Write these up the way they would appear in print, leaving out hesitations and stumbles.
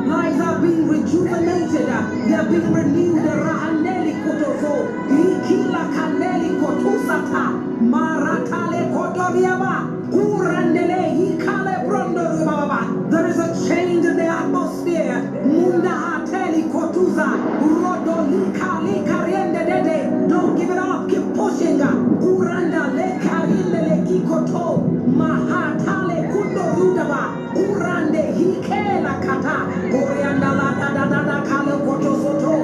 Lives are being rejuvenated. They are being renewed. Rahaneli kotozo. Ikila kaneli kotusata. Maratale kotoriaba. Urandele hikale brondo rubaba. There is a change in the atmosphere. Munda hateli kotuza. Rodolika likariende dede. Don't give it up. Keep pushing. Uranda le karinde le kikoto. Mahatale kundo rudaba. Urande hikela kata. Orianda la da da da da kale koto soto.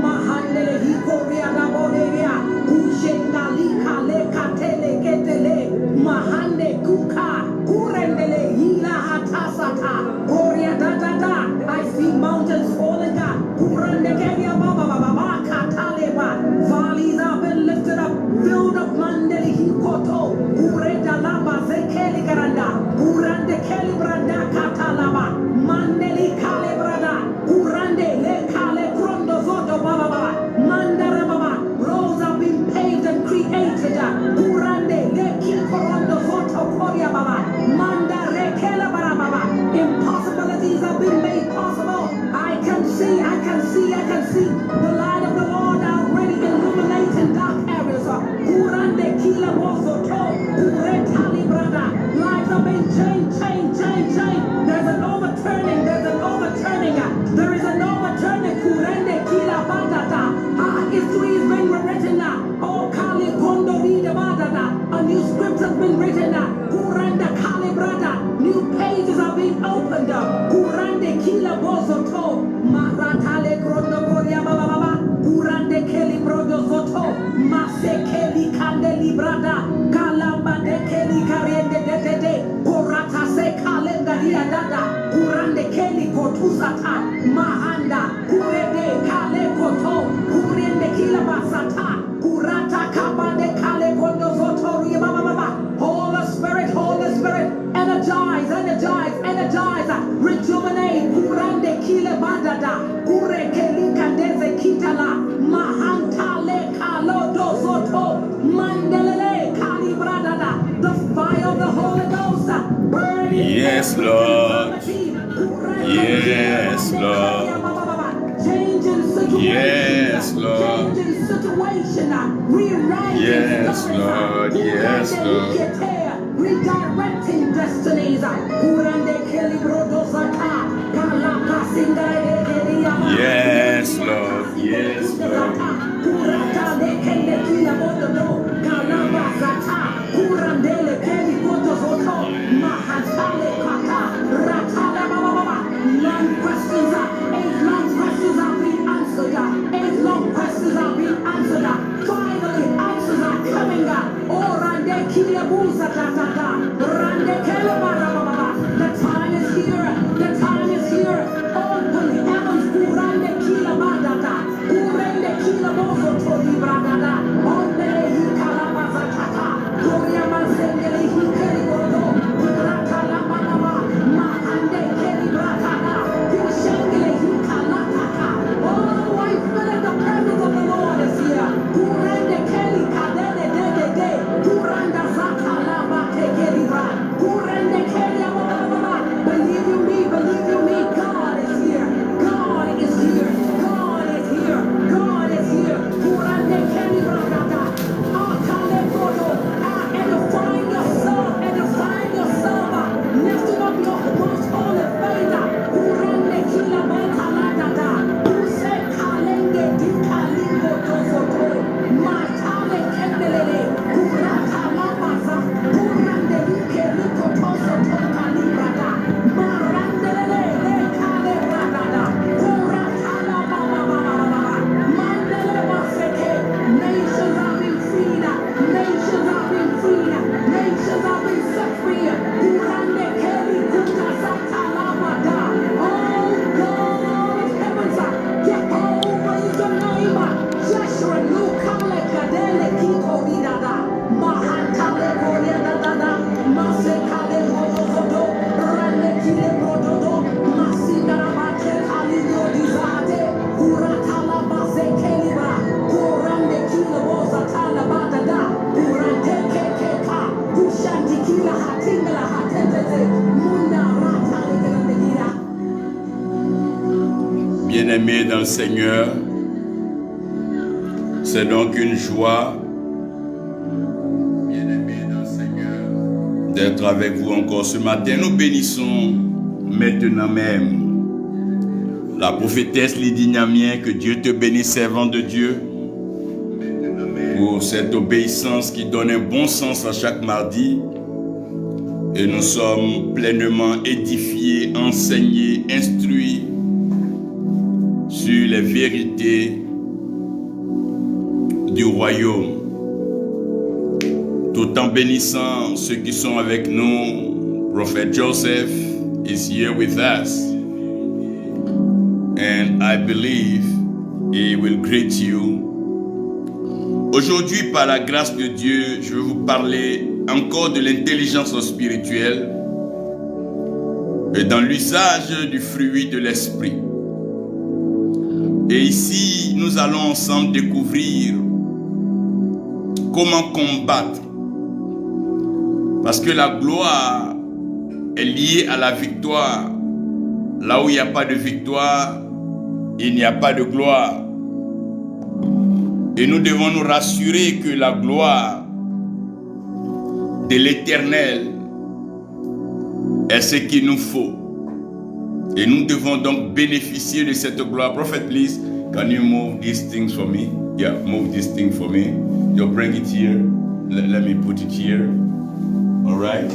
Mahandele hikorianda boderia. Ujenda lika le katele ketele. Mahande kuka. Kurendele hila hatasata. Oria da da da. I see mountains falling up. Kurande keria baba baba baba kataleba. Valleys have been lifted up. Filled up mandeli hikoto. Ureda laba zekeli garanda. Urande keli branda katalaba. Mandeli kale brada. Urande le kale krondo zoto baba baba. Mandara baba. Roads have been paved and created. Urande le kikorondo zoto koria baba. Mandare kela bara baba. Impossibilities have been made possible. I can see the light of the Lord already illuminating dark areas. Urande kila bozo to. Uretali brada. Lives have been changed. There's an overturning. There is an overturning. Kurende kila badata. History has been written. Oh, Kali Kondo Rida Badada. A new script has been written. Kuranda Kali Brada. New pages are being opened. Kurande kila bozo to. Maratale Krondo Koria Baba Baba. Kurande Keli Brodo Zoto. Mase Keli Kandeli Brada. Kalamba de Keli Kariende de. Korata se Kalenda Ria Dada. Kurande Keli Kotusata. Mahanda. Kurede Kale Koto. Kurende Kila Basata. Kurata Kabande Kale Kondo Zoto Ria Baba Baba. Holy Spirit, energize, rejuvenate, kurande kile badada, kure keli kandeze kitala, mahantale kalodo zoto, mandelele kalibradada, the fire of the Holy Ghost, burning. Yes, Lord. Yes, Lord. Changing situation. Yes, Lord. Changing situation. Rewriting. Yes, Lord. Yes, Lord. Redirecting destinies. Yes, Lord. Yes, Lord. Long questions are being answered. Long questions are being answered. Finally, answers are coming. Oh, Rande Kilebuza Tata. Rande Kelebara. The time is here. Open heaven. Bien-aimés dans le Seigneur, c'est donc une joie d'être avec vous encore ce matin. Nous bénissons maintenant même la prophétesse Lydie Niamien. Que Dieu te bénisse, servant de Dieu, pour cette obéissance qui donne un bon sens à chaque mardi. Et nous sommes pleinement édifiés, enseignés, instruits sur les vérités du royaume, tout en bénissant ceux qui sont avec nous. Prophet Joseph is here with us, and I believe he will greet you. Aujourd'hui, par la grâce de Dieu, je vais vous parler encore de l'intelligence spirituelle et dans l'usage du fruit de l'esprit. Et ici, nous allons ensemble découvrir comment combattre. Parce que la gloire est liée à la victoire. Là où il n'y a pas de victoire, il n'y a pas de gloire. Et nous devons nous rassurer que la gloire de l'Éternel est ce qu'il nous faut. Et nous devons donc bénéficier de cette gloire. Prophet, please, can you move these things for me? Yeah, move this thing for me. You bring it here. Let me put it here. All right.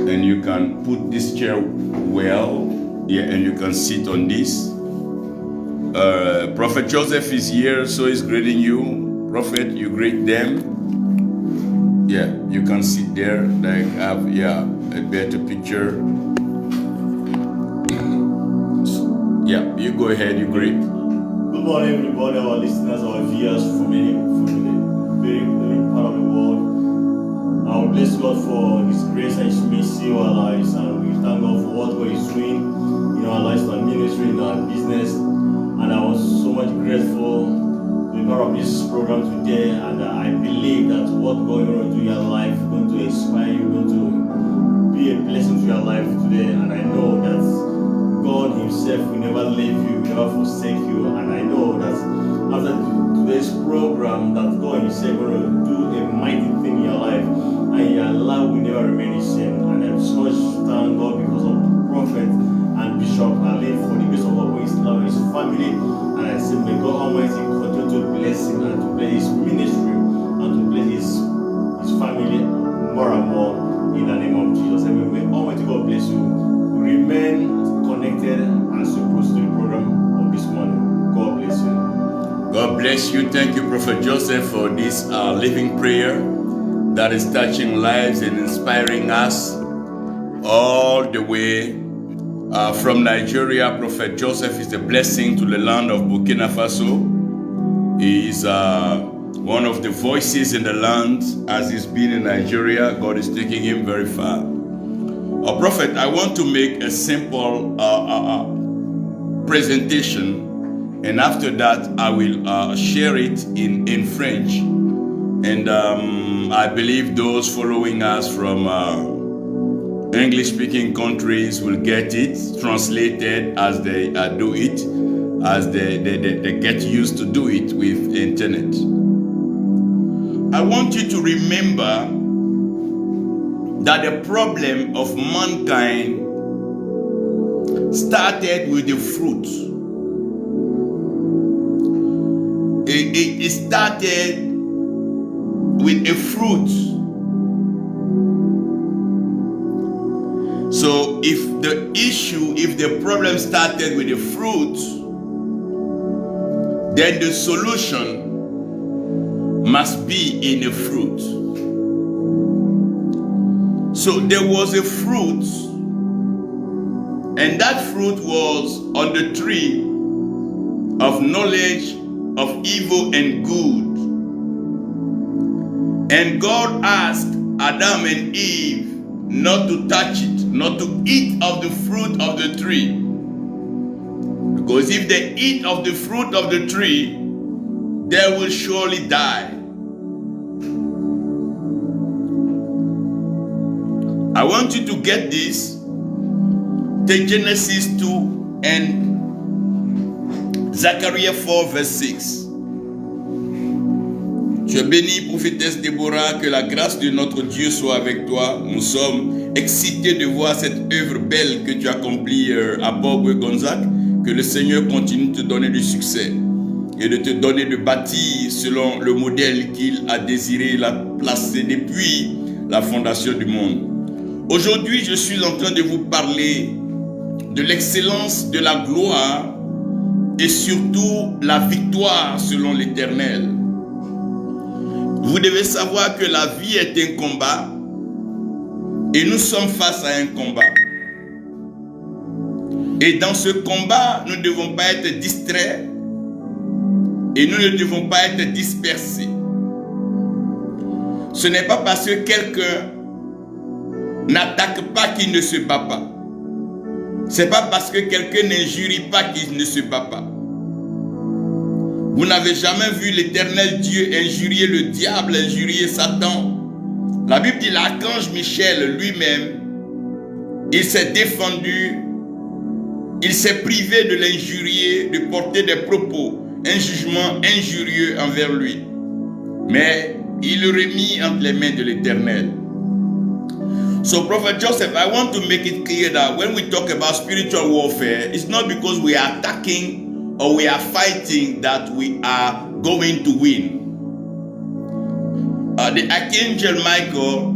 And you can put this chair well. Yeah, and you can sit on this. Prophet Joseph is here, so he's greeting you. Prophet, you greet them. Yeah, you can sit there. Like have a better picture. Yeah, you go ahead, you greet. Good morning, everybody, our listeners, our viewers from the very part of the world. I will bless God for His grace and His mercy in our lives, and we thank God for what God is doing in our lives, in our ministry, in our business. And I was so much grateful to be part of this program today, and I believe that what God is going to do in your life is going to inspire you, going to be a blessing to your life today. And I know that God Himself will never leave you, will never forsake you. And I know that after today's program, that God Himself will do a mighty thing in your life, and your life will never remain the same. And I'm so much thank God because of the prophet and Bishop Ali for the grace of God for his love, his family. And I say, may God Almighty continue to bless him and to bless his ministry and to bless his family more and more in the name of Jesus. And may Almighty God bless you. Remain connected as you proceed the program of this morning. God bless you. God bless you. Thank you, Prophet Joseph, for this living prayer that is touching lives and inspiring us all the way from Nigeria. Prophet Joseph is a blessing to the land of Burkina Faso. He is one of the voices in the land. As he's been in Nigeria, God is taking him very far. Prophet, I want to make a simple presentation, and after that I will share it in French. And I believe those following us from English-speaking countries will get it translated as they do it, as they get used to do it with internet. I want you to remember that the problem of mankind started with the fruit. It started with a fruit. So if the problem started with the fruit, then the solution must be in the fruit. So there was a fruit, and that fruit was on the tree of knowledge of evil and good. And God asked Adam and Eve not to touch it, not to eat of the fruit of the tree. Because if they eat of the fruit of the tree, they will surely die. I want you to get this. Take Genesis 2 and Zachariah 4, verse 6. Tu es bénie, prophétesse Déborah, que la grâce de notre Dieu soit avec toi. Nous sommes excités de voir cette œuvre belle que tu accomplis à Bourg-Gonzague. Que le Seigneur continue de te donner du succès et de te donner de bâtir selon le modèle qu'il a désiré la placer depuis la fondation du monde. Aujourd'hui, je suis en train de vous parler de l'excellence, de la gloire et surtout la victoire selon l'Éternel. Vous devez savoir que la vie est un combat et nous sommes face à un combat. Et dans ce combat, nous ne devons pas être distraits et nous ne devons pas être dispersés. Ce n'est pas parce que quelqu'un n'attaque pas qu'il ne se bat pas. Ce n'est pas parce que quelqu'un n'injurie pas qu'il ne se bat pas. Vous n'avez jamais vu l'Éternel Dieu injurier le diable, injurier Satan. La Bible dit l'archange Michel lui-même, il s'est défendu, il s'est privé de l'injurier, de porter des propos, un jugement injurieux envers lui. Mais il le remis entre les mains de l'Éternel. So Prophet Joseph, I want to make it clear that when we talk about spiritual warfare, it's not because we are attacking or we are fighting that we are going to win. The Archangel Michael,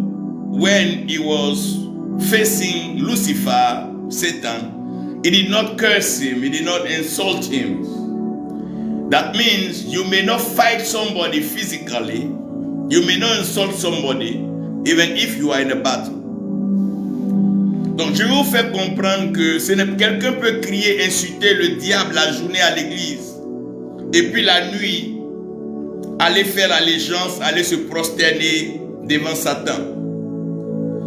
when he was facing Lucifer, Satan, he did not curse him, he did not insult him. That means you may not fight somebody physically, you may not insult somebody, even if you are in a battle. Donc je vais vous faire comprendre que quelqu'un peut crier, insulter le diable la journée à l'église, et puis la nuit, aller faire allégeance, aller se prosterner devant Satan.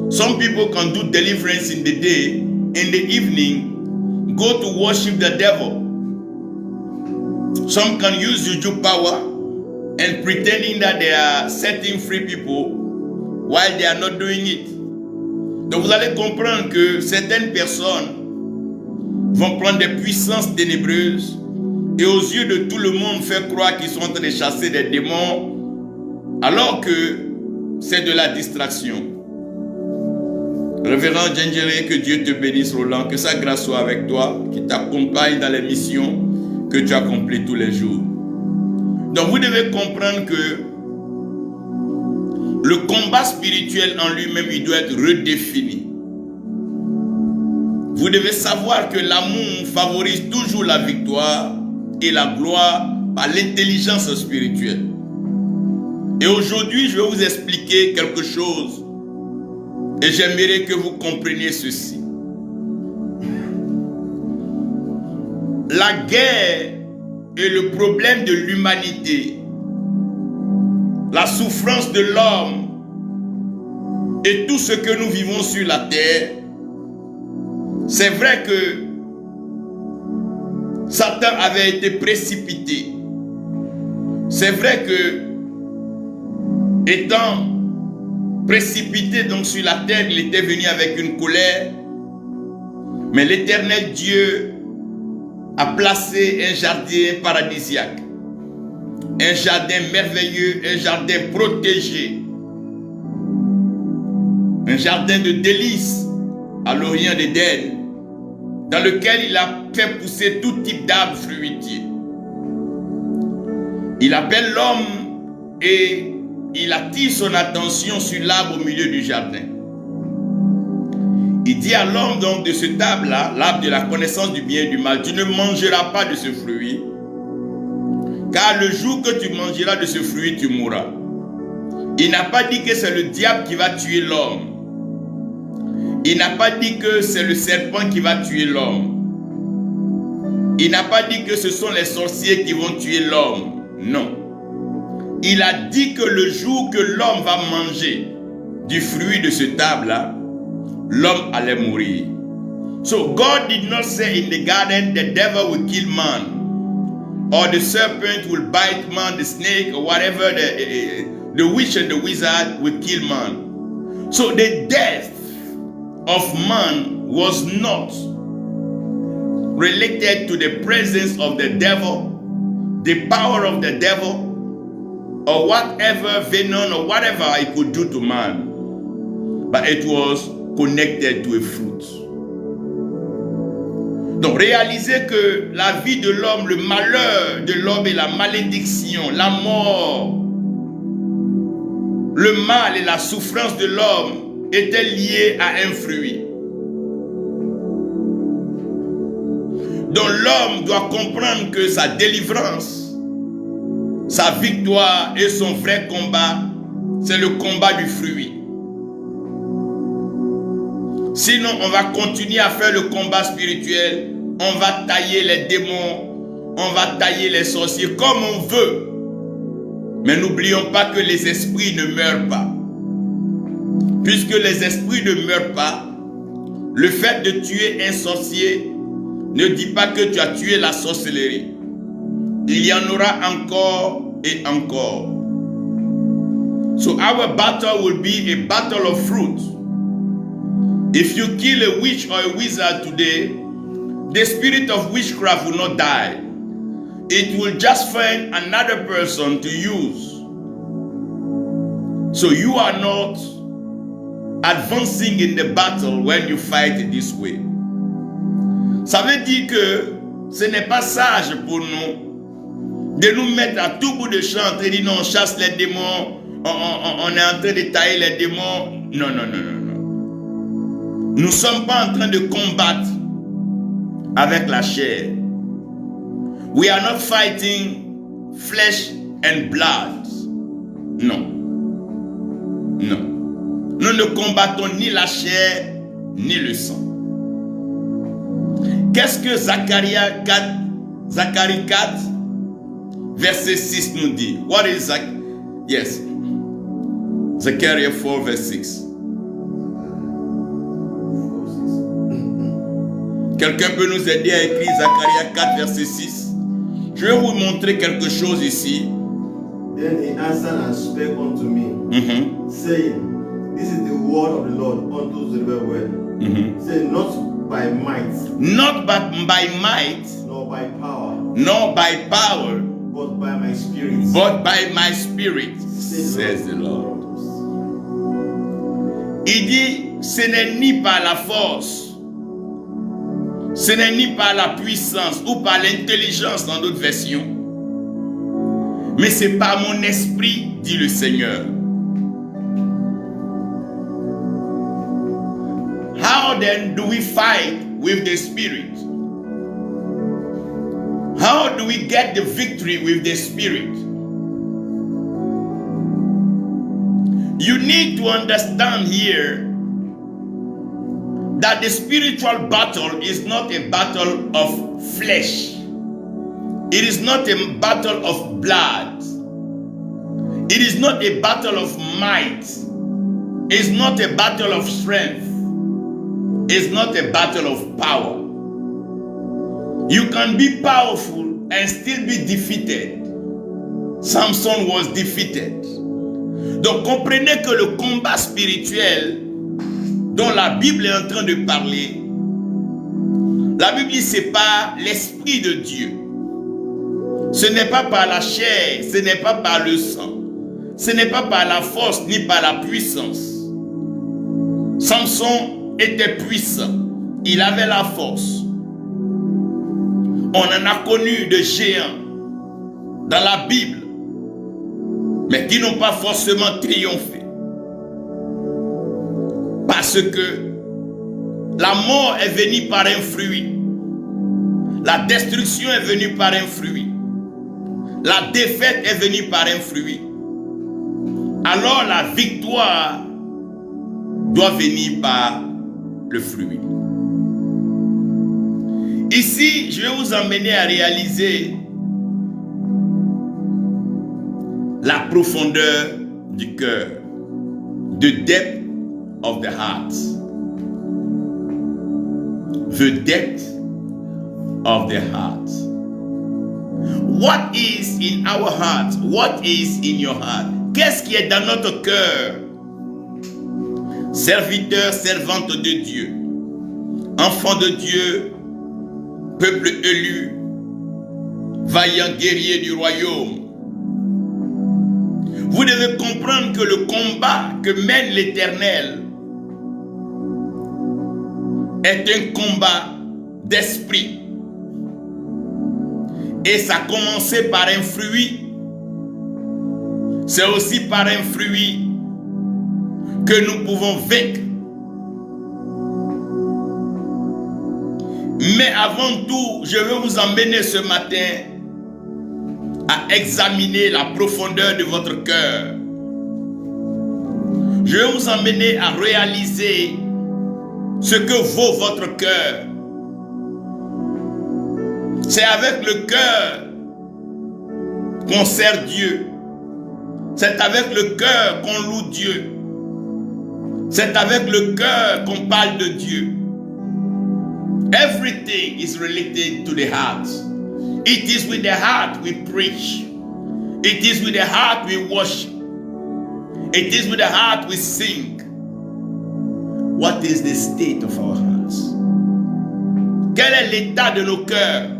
Some people can do deliverance in the day, in the evening, go to worship the devil. Some can use juju power and pretending that they are setting free people while they are not doing it. Donc vous allez comprendre que certaines personnes vont prendre des puissances ténébreuses et aux yeux de tout le monde faire croire qu'ils sont en train de chasser des démons alors que c'est de la distraction. Révérend Djengere, que Dieu te bénisse Roland, que sa grâce soit avec toi, qui t'accompagne dans les missions que tu accomplis tous les jours. Donc vous devez comprendre que le combat spirituel en lui-même, il doit être redéfini. Vous devez savoir que l'amour favorise toujours la victoire et la gloire par l'intelligence spirituelle. Et aujourd'hui, je vais vous expliquer quelque chose et j'aimerais que vous compreniez ceci. La guerre est le problème de l'humanité. La souffrance de l'homme et tout ce que nous vivons sur la terre, c'est vrai que Satan avait été précipité. C'est vrai que, étant précipité donc sur la terre, il était venu avec une colère. Mais l'Éternel Dieu a placé un jardin paradisiaque. Un jardin merveilleux, un jardin protégé, un jardin de délices à l'orient d'Éden, dans lequel il a fait pousser tout type d'arbres fruitiers. Il appelle l'homme et il attire son attention sur l'arbre au milieu du jardin. Il dit à l'homme donc de cet arbre-là, l'arbre de la connaissance du bien et du mal, tu ne mangeras pas de ce fruit, car le jour que tu mangeras de ce fruit, tu mourras. Il n'a pas dit que c'est le diable qui va tuer l'homme. Il n'a pas dit que c'est le serpent qui va tuer l'homme. Il n'a pas dit que ce sont les sorciers qui vont tuer l'homme. Non. Il a dit que le jour que l'homme va manger du fruit de cet arbre-là, l'homme allait mourir. So God did not say in the garden, the devil will kill man. Or the serpent will bite man, the snake, or whatever, the witch and the wizard will kill man. So the death of man was not related to the presence of the devil, the power of the devil, or whatever venom or whatever it could do to man, but it was connected to a fruit. Donc réalisez que la vie de l'homme, le malheur de l'homme et la malédiction, la mort, le mal et la souffrance de l'homme étaient liés à un fruit. Donc l'homme doit comprendre que sa délivrance, sa victoire et son vrai combat, c'est le combat du fruit. Sinon, on va continuer à faire le combat spirituel, on va tailler les démons, on va tailler les sorciers comme on veut. Mais n'oublions pas que les esprits ne meurent pas. Puisque les esprits ne meurent pas, le fait de tuer un sorcier ne dit pas que tu as tué la sorcellerie. Il y en aura encore et encore. So our battle will be a battle of fruit. If you kill a witch or a wizard today, the spirit of witchcraft will not die. It will just find another person to use. So you are not advancing in the battle when you fight this way. Ça veut dire que ce n'est pas sage pour nous de nous mettre à tout bout de champ en train de dire non, on chasse les démons, on est en train de tailler les démons. Non, non, non, non, non. Nous ne sommes pas en train de combattre avec la chair. We are not fighting flesh and blood. Non. Non. Nous ne combattons ni la chair ni le sang. Qu'est-ce que Zacharie 4, verset 6 nous dit? What is that? Yes. Zacharie 4, verset 6. Quelqu'un peut nous aider à écrire Zacharie 4, verset 6? Je vais vous montrer quelque chose ici. Then he answered and spake unto me, saying, This is the word of the Lord unto Zerubbabel, saying, Not by might, not by might, nor by power, but by my spirit, says the Lord. Il dit, ce n'est ni par la force, ce n'est ni par la puissance ou par l'intelligence dans d'autres versions, mais c'est par mon esprit, dit le Seigneur. How then do we fight with the Spirit? How do we get the victory with the Spirit? You need to understand here that the spiritual battle is not a battle of flesh. It is not a battle of blood. It is not a battle of might. It's not a battle of strength. It's not a battle of power. You can be powerful and still be defeated. Samson was defeated. Donc comprenez que le combat spirituel dont la Bible est en train de parler, la Bible dit c'est pas l'Esprit de Dieu. Ce n'est pas par la chair, ce n'est pas par le sang, ce n'est pas par la force ni par la puissance. Samson était puissant, il avait la force. On en a connu de géants dans la Bible, mais qui n'ont pas forcément triomphé. Parce que la mort est venue par un fruit. La destruction est venue par un fruit. La défaite est venue par un fruit. Alors la victoire doit venir par le fruit. Ici, je vais vous emmener à réaliser la profondeur du cœur, the depth of the heart. The depth of the heart. What is in our heart? What is in your heart? Qu'est-ce qui est dans notre cœur? Serviteur, servante de Dieu, enfant de Dieu, peuple élu, vaillant guerrier du royaume. Vous devez comprendre que le combat que mène l'Éternel est un combat d'esprit. Et ça a commencé par un fruit. C'est aussi par un fruit que nous pouvons vaincre. Mais avant tout, je veux vous emmener ce matin à examiner la profondeur de votre cœur. Je veux vous emmener à réaliser ce que vaut votre cœur. C'est avec le cœur qu'on sert Dieu. C'est avec le cœur qu'on loue Dieu. C'est avec le cœur qu'on parle de Dieu. Everything is related to the heart. It is with the heart we preach. It is with the heart we worship. It is with the heart we sing. What is the state of our hearts? Quel est l'état de nos cœurs?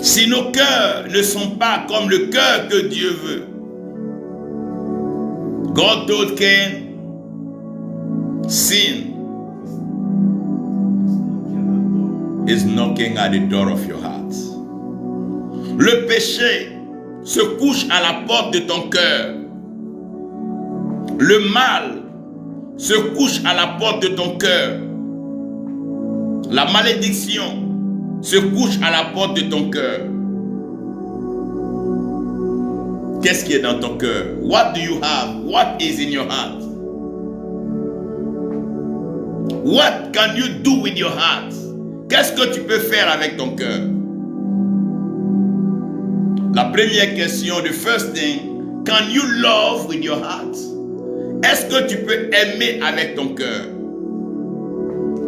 Si nos cœurs ne sont pas comme le cœur que Dieu veut, God told Cain, sin is knocking at the door of your heart. Le péché se couche à la porte de ton cœur. Le mal se couche à la porte de ton cœur. La malédiction se couche à la porte de ton cœur. Qu'est-ce qui est dans ton cœur? What do you have? What is in your heart? What can you do with your heart? Qu'est-ce que tu peux faire avec ton cœur? La première question, the first thing, can you love with your heart? Est-ce que tu peux aimer avec ton cœur?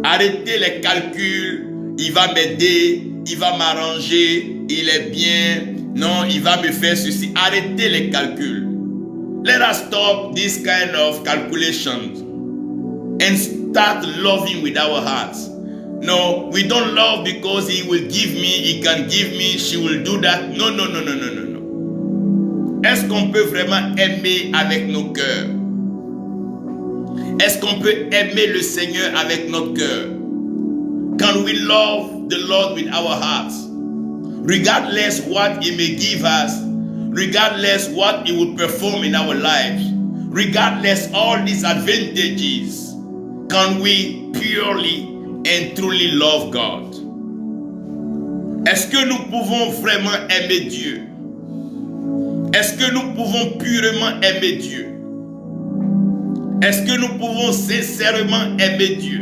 Arrêtez les calculs, il va m'aider, il va m'arranger, il est bien, non, il va me faire ceci. Arrêtez les calculs. Let us stop this kind of calculations and start loving with our hearts. No, we don't love because he will give me, he can give me, she will do that. No. Est-ce qu'on peut vraiment aimer avec nos cœurs? Est-ce qu'on peut aimer le Seigneur avec notre cœur? Can we love the Lord with our hearts? Regardless what he may give us, regardless what he will perform in our lives, regardless all these advantages, can we purely and truly love God? Est-ce que nous pouvons vraiment aimer Dieu? Est-ce que nous pouvons purement aimer Dieu? Est-ce que nous pouvons sincèrement aimer Dieu?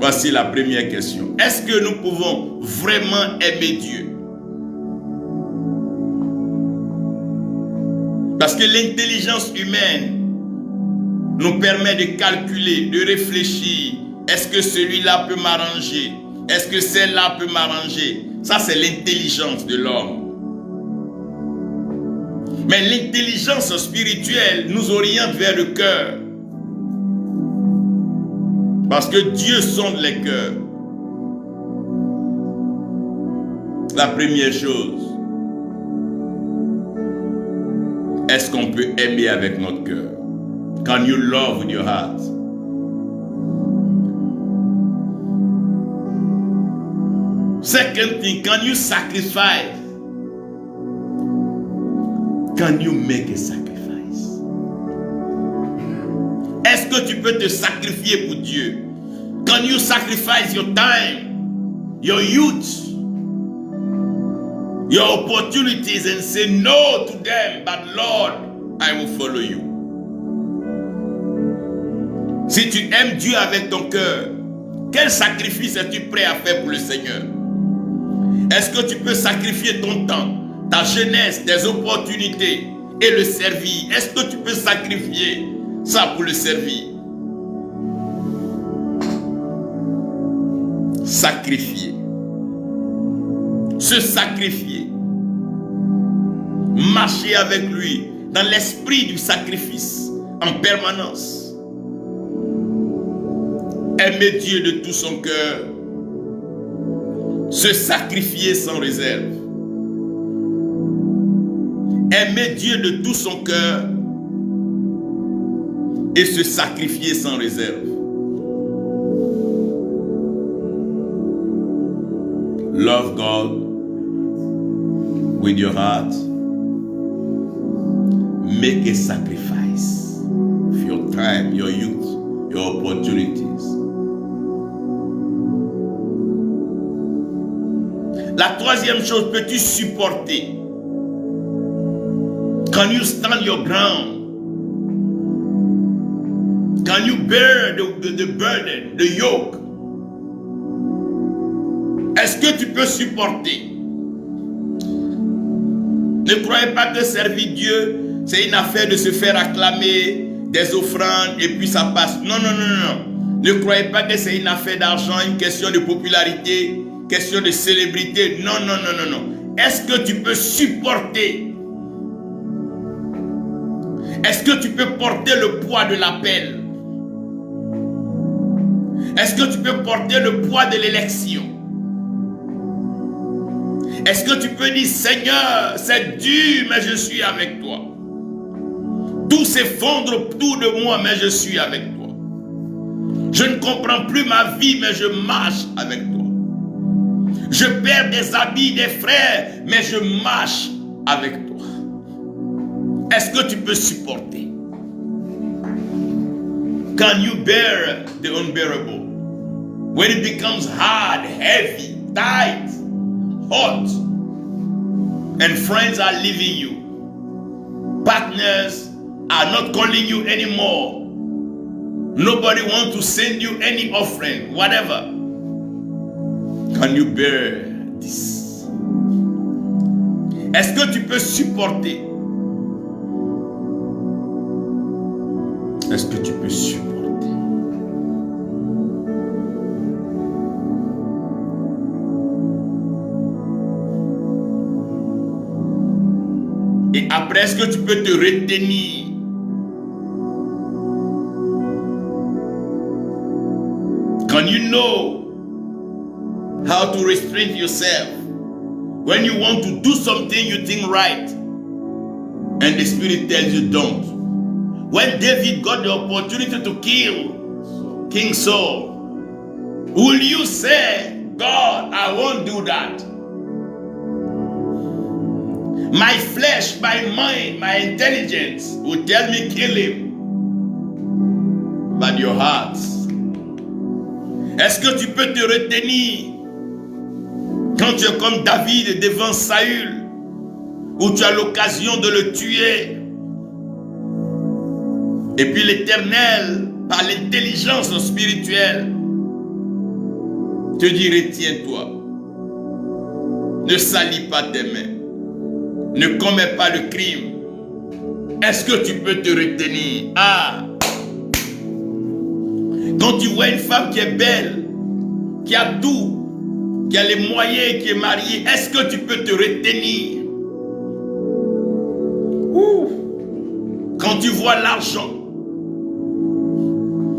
Voici la première question. Est-ce que nous pouvons vraiment aimer Dieu? Parce que l'intelligence humaine nous permet de calculer, de réfléchir. Est-ce que celui-là peut m'arranger? Est-ce que celle-là peut m'arranger? Ça, c'est l'intelligence de l'homme. Mais l'intelligence spirituelle nous oriente vers le cœur. Parce que Dieu sonde les cœurs. La première chose, est-ce qu'on peut aimer avec notre cœur? Can you love with your heart? Second thing, can you sacrifice? Can you make a sacrifice? Est-ce que tu peux te sacrifier pour Dieu? Can you sacrifice your time, your youth, your opportunities and say no to them, but Lord, I will follow you? Si tu aimes Dieu avec ton cœur, quel sacrifice es-tu prêt à faire pour le Seigneur? Est-ce que tu peux sacrifier ton temps, ta jeunesse, tes opportunités et le servir? Est-ce que tu peux sacrifier ça pour le servir? Sacrifier. Se sacrifier. Marcher avec lui dans l'esprit du sacrifice en permanence. aimer Dieu de tout son cœur, se sacrifier sans réserve. Aimer Dieu de tout son cœur et se sacrifier sans réserve. Love God with your heart. Make a sacrifice of your time, your youth, your opportunities. La troisième chose, peux-tu supporter? Can you stand your ground? Can you bear the burden, the yoke? Est-ce que tu peux supporter? Ne croyez pas que servir Dieu, c'est une affaire de se faire acclamer des offrandes et puis ça passe. Non, non, non, non. Ne croyez pas que c'est une affaire d'argent, une question de popularité, question de célébrité. Non, non, non, non, non. Est-ce que tu peux supporter? Est-ce que tu peux porter le poids de l'appel? Est-ce que tu peux porter le poids de l'élection? Est-ce que tu peux dire, Seigneur, c'est dur, mais je suis avec toi. Tout s'effondre autour de moi, mais je suis avec toi. Je ne comprends plus ma vie, mais je marche avec toi. Je perds des habits, des frères, mais je marche avec toi. Est-ce que tu peux supporter? Can you bear the unbearable? When it becomes hard, heavy, tight, hot, and friends are leaving you, partners are not calling you anymore, nobody wants to send you any offering, whatever. Can you bear this? Est-ce que tu peux supporter? Est-ce que tu peux supporter? Et après, est-ce que tu peux te retenir? Can you know how to restrain yourself when you want to do something you think right and the Spirit tells you don't? When David got the opportunity to kill King Saul, will you say, God, I won't do that? My flesh, my mind, my intelligence will tell me kill him. But your heart, est-ce que tu peux te retenir quand tu es comme David devant Saül, où tu as l'occasion de le tuer? Et puis l'Éternel, par l'intelligence spirituelle, te dit, retiens-toi. Ne salis pas tes mains. Ne commets pas le crime. Est-ce que tu peux te retenir? Ah! Quand tu vois une femme qui est belle, qui a tout, qui a les moyens, qui est mariée, est-ce que tu peux te retenir? Quand tu vois l'argent,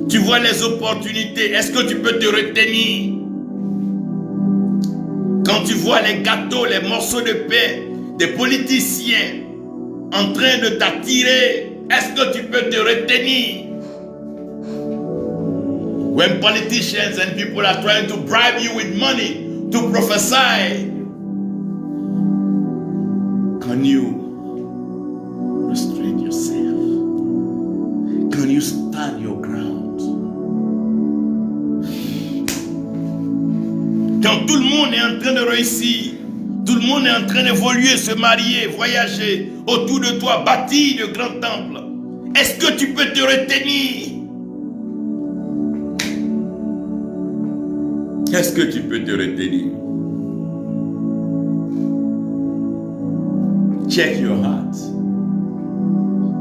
tu vois les opportunités, est-ce que tu peux te retenir? Quand tu vois les gâteaux, les morceaux de pain des politiciens en train de t'attirer, est-ce que tu peux te retenir? When politicians and people are trying to bribe you with money to prophesy, can you restrain yourself? Can you stand your ground? Quand tout le monde est en train de réussir, tout le monde est en train d'évoluer, se marier, voyager, autour de toi, bâtir de grands temples, est-ce que tu peux te retenir? Est-ce que tu peux te retenir? Check your heart.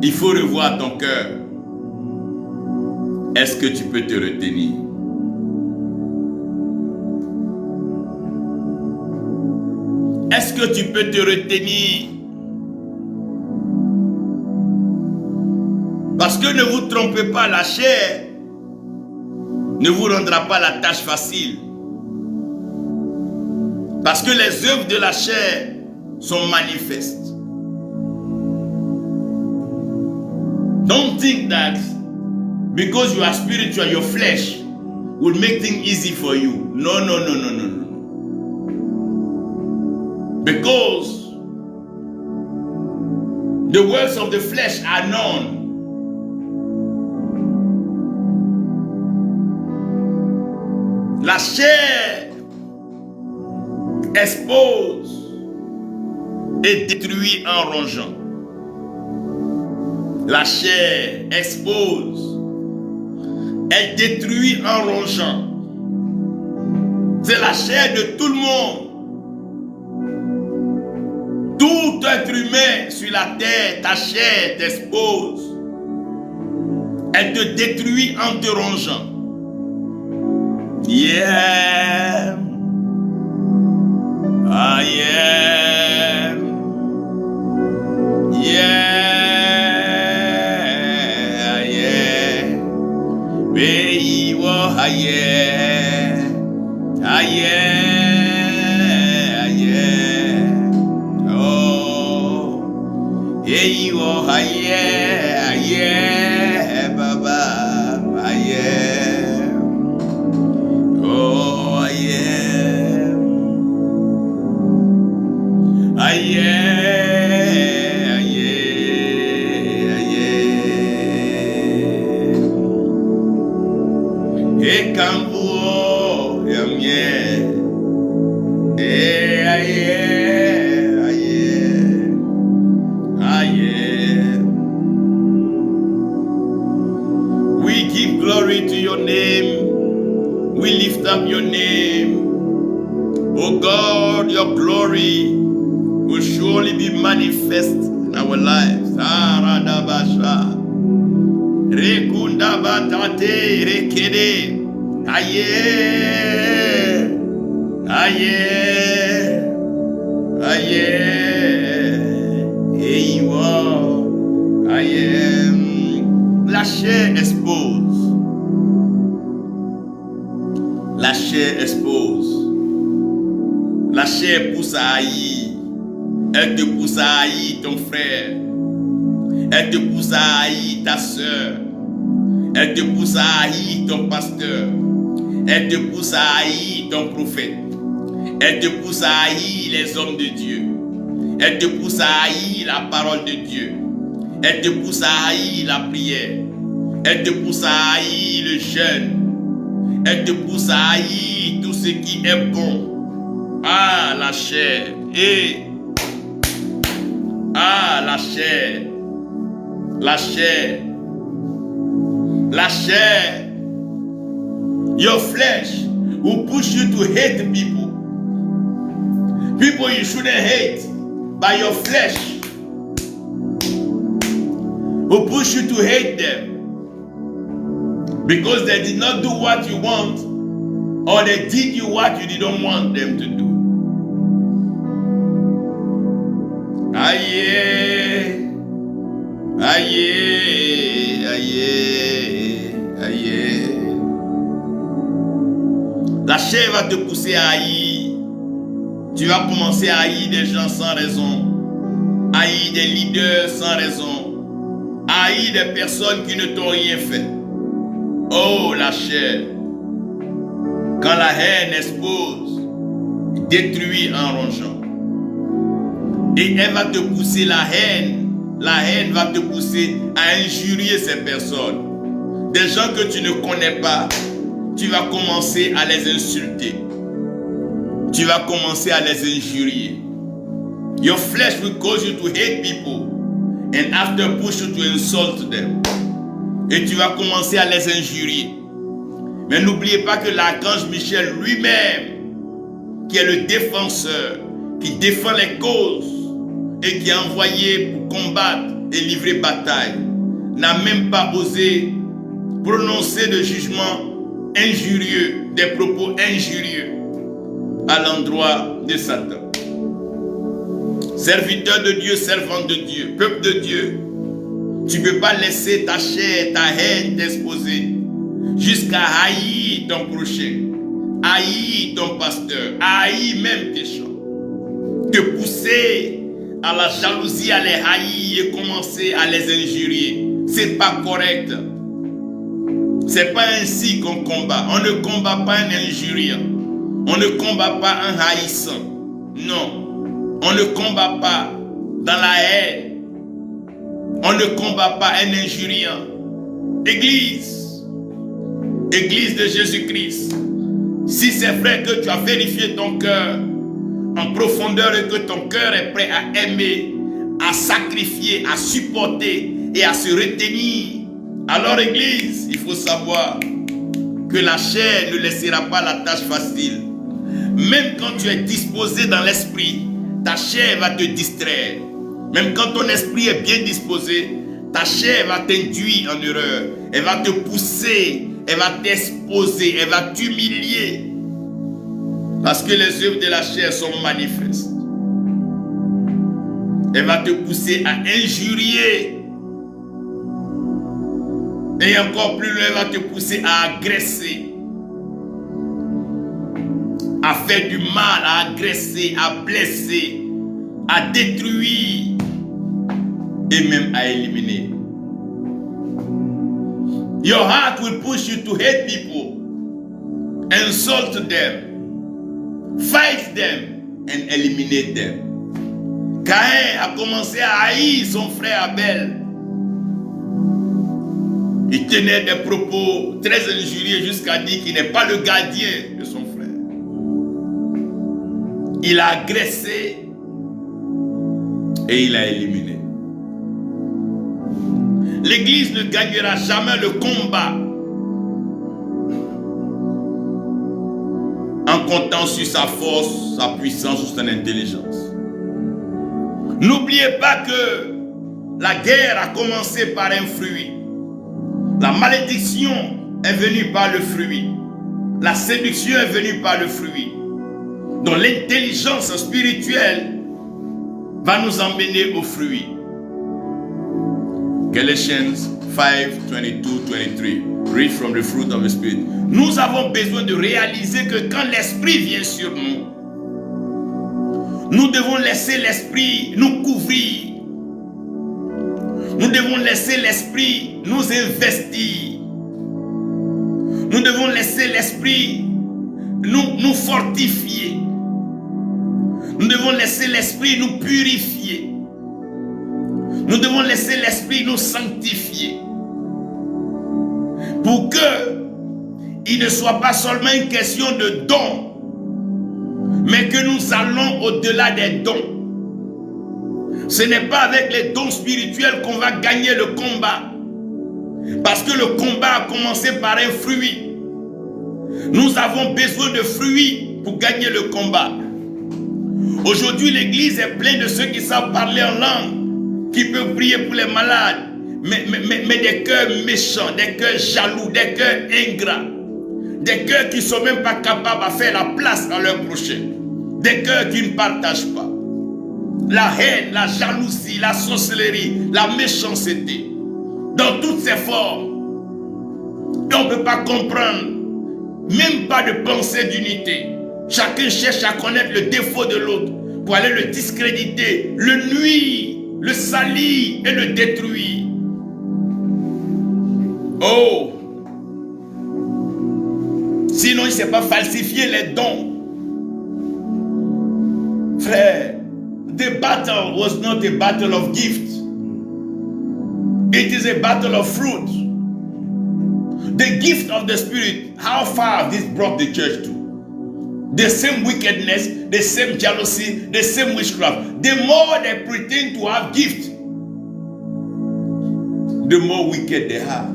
Il faut revoir ton cœur. Est-ce que tu peux te retenir? Est-ce que tu peux te retenir? Parce que ne vous trompez pas, la chair ne vous rendra pas la tâche facile. Parce que les œuvres de la chair sont manifestes. Don't think that because you are spiritual, your flesh will make things easy for you. No, no, no, no, no, no. Because the works of the flesh are known. La chair expose et détruit en rongeant. La chair expose, elle détruit en rongeant. C'est la chair de tout le monde. Tout être humain sur la terre, ta chair t'expose. Elle te détruit en te rongeant. Yeah. I am. Yeah. Yeah. Be what I am. I am. Yeah. Oh. Hey, what I am. Yeah, Baba. I am. Oh, I am. I am. Et quand vous aimiez, we give glory to your name. We lift up your name. Oh God, your glory will surely be manifest in our lives. Aradabasha. Rekunda batate rekede. Aye. Aye. Aye. Hey, wow. Aye. La chair expose. La chair expose. La chair pousse à haïr. Elle te pousse à haïr ton frère. Elle te pousse à haïr ta soeur. Elle te pousse à haïr ton pasteur. Elle te pousse à haïr ton prophète. Elle te pousse à haïr les hommes de Dieu. Elle te pousse à haïr la parole de Dieu. Elle te pousse à haïr la prière. Elle te pousse à haïr le jeûne. Elle te pousse à haïr tout ce qui est bon. Ah, la chair. Ah, la chair. La chair. La chair. Your flesh will push you to hate people. People you shouldn't hate. But your flesh will push you to hate them. Because they did not do what you want, or they did you what you didn't want them to do. Aïe, aïe, aïe, aïe. La chair va te pousser à haïr. Tu vas commencer à haïr des gens sans raison, haïr des leaders sans raison, haïr des personnes qui ne t'ont rien fait. Oh, la chair. Quand la haine expose, détruit en rongeant. Et elle va te pousser la haine va te pousser à injurier ces personnes. Des gens que tu ne connais pas, tu vas commencer à les insulter. Tu vas commencer à les injurier. Your flesh will cause you to hate people and after push you to insult them. Et tu vas commencer à les injurier. Mais n'oubliez pas que l'archange Michel lui-même, qui est le défenseur, qui défend les causes et qui est envoyé pour combattre et livrer bataille, n'a même pas osé prononcer de jugement injurieux, des propos injurieux à l'endroit de Satan. Serviteur de Dieu, servant de Dieu, peuple de Dieu, tu ne peux pas laisser ta chair, ta haine t'exposer. jusqu'à haïr ton prochain, haïr ton pasteur, haïr même tes gens, te pousser à la jalousie, à les haïr et commencer à les injurier. C'est pas correct. C'est pas ainsi qu'on combat. On ne combat pas un injuriant. On ne combat pas un haïssant. Non. On ne combat pas dans la haine. On ne combat pas un injuriant. Église de Jésus-Christ, si c'est vrai que tu as vérifié ton cœur en profondeur et que ton cœur est prêt à aimer, à sacrifier, à supporter et à se retenir, alors Église, il faut savoir que la chair ne laissera pas la tâche facile. Même quand tu es disposé dans l'esprit, ta chair va te distraire. Même quand ton esprit est bien disposé, ta chair va t'induire en erreur. Elle va te pousser, elle va t'exposer, elle va t'humilier. Parce que les œuvres de la chair sont manifestes. Elle va te pousser à injurier. Et encore plus loin, elle va te pousser à agresser. À faire du mal, à agresser, à blesser, à détruire et même à éliminer. Your heart will push you to hate people, insult them, fight them and eliminate them. Caïn a commencé à haïr son frère Abel. Il tenait des propos très injurieux jusqu'à dire qu'il n'est pas le gardien de son frère. Il a agressé et il a éliminé. L'Église ne gagnera jamais le combat en comptant sur sa force, sa puissance ou son intelligence. N'oubliez pas que la guerre a commencé par un fruit. La malédiction est venue par le fruit. La séduction est venue par le fruit. Donc l'intelligence spirituelle va nous emmener au fruit. Galatians 5, 22, 23. Read from the fruit of the Spirit. Nous avons besoin de réaliser que quand l'Esprit vient sur nous, nous devons laisser l'Esprit nous couvrir. Nous devons laisser l'Esprit nous investir. Nous devons laisser l'Esprit nous fortifier. Nous devons laisser l'Esprit nous purifier. Nous devons laisser l'Esprit nous sanctifier. Pour que il ne soit pas seulement une question de dons, mais que nous allons au-delà des dons. Ce n'est pas avec les dons spirituels qu'on va gagner le combat. Parce que le combat a commencé par un fruit. Nous avons besoin de fruits pour gagner le combat. Aujourd'hui, l'église est pleine de ceux qui savent parler en langue, qui peuvent prier pour les malades, mais des cœurs méchants, des cœurs jaloux, des cœurs ingrats, des cœurs qui ne sont même pas capables de faire la place à leur prochain, des cœurs qui ne partagent pas. La haine, la jalousie, la sorcellerie, la méchanceté, dans toutes ses formes. Et on ne peut pas comprendre, même pas de pensée d'unité. Chacun cherche à connaître le défaut de l'autre pour aller le discréditer, le nuire, le salir et le détruire. Oh! Sinon, il ne sait pas falsifier les dons. Frère, the battle was not a battle of gifts. It is a battle of fruit. The gift of the Spirit, how far this brought the church to? The same wickedness, the same jealousy, the same witchcraft. The more they pretend to have gift, the more wicked they are.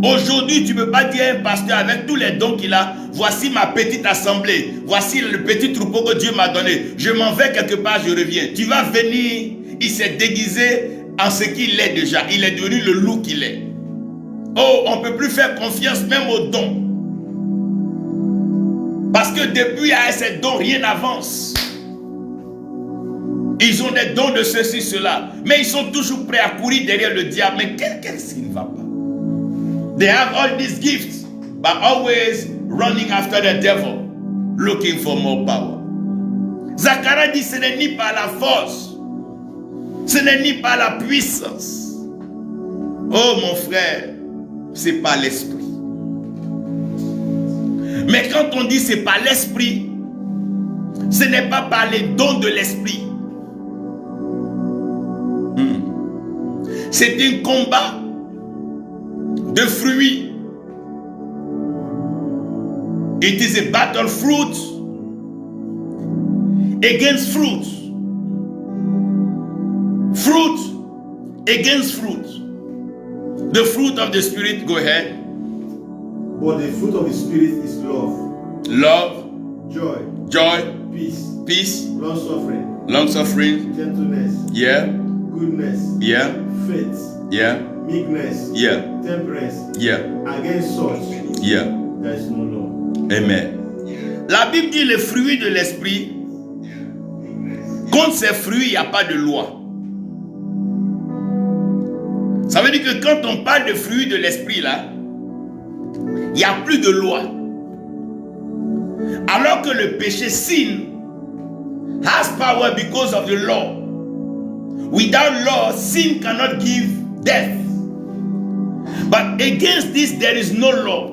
Aujourd'hui, tu ne peux pas dire à un pasteur avec tous les dons qu'il a, voici ma petite assemblée, voici le petit troupeau que Dieu m'a donné, je m'en vais quelque part, je reviens. Tu vas venir, il s'est déguisé en ce qu'il est déjà, il est devenu le loup qu'il est. Oh, on ne peut plus faire confiance même aux dons. Parce que depuis à ces dons, rien n'avance. Ils ont des dons de ceci, cela, mais ils sont toujours prêts à courir derrière le diable. Mais qu'est-ce qui ne va pas? They have all these gifts, but always running after the devil, looking for more power. Zacharie dit, ce n'est ni par la force, ce n'est ni par la puissance. Oh mon frère, c'est par l'esprit. Mais quand on dit c'est par l'esprit, ce n'est pas par les dons de l'esprit. C'est un combat de fruits. It is a battle fruit against fruit. Fruit against fruit. The fruit of the Spirit, go ahead. But the fruit of the Spirit is love. Love. Joy. Joy. Peace. Peace. Long suffering. Long suffering. Gentleness. Yeah. Goodness. Yeah. Faith. Yeah. Meekness. Yeah. Temperance. Yeah. Against such, Yeah. there is no law. Amen. La Bible dit les fruits de l'esprit. Contre ces fruits, il n'y a pas de loi. Ça veut dire que quand on parle de fruits de l'esprit là, il n'y a plus de loi. Alors que le péché sin has power because of the law. Without law, sin cannot give death. But against this, there is no law.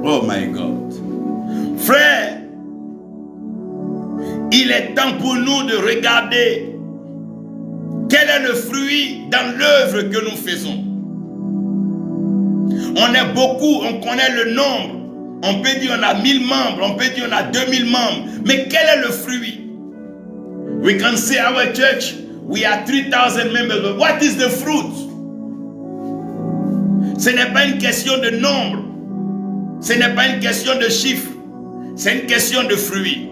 Oh my God. Frère, il est temps pour nous de regarder quel est le fruit dans l'œuvre que nous faisons. On est beaucoup, on connaît le nombre. On peut dire on a 1000 membres, on peut dire on a 2000 membres. Mais quel est le fruit? We can say our church, we are 3000 members. But what is the fruit? Ce n'est pas une question de nombre. Ce n'est pas une question de chiffres. C'est une question de fruits.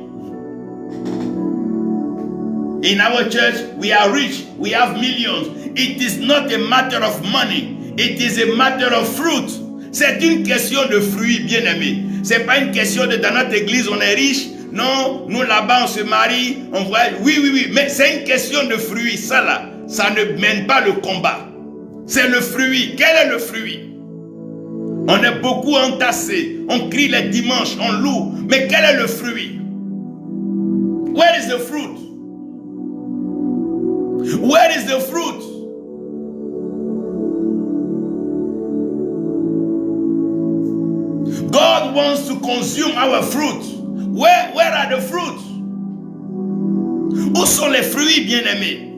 In our church, we are rich. We have millions. It is not a matter of money. It is a matter of fruit. C'est une question de fruits, bien-aimés. C'est pas une question de dans notre église on est riche. Non, nous là-bas on se marie, on voit. Oui. Mais c'est une question de fruits. Ça là, ça ne mène pas le combat. C'est le fruit. Quel est le fruit? On est beaucoup entassés. On crie les dimanches, on loue. Mais quel est le fruit? Where is the fruit? Where is the fruit? God wants to consume our fruit. Where are the fruits? Où sont les fruits, bien-aimés?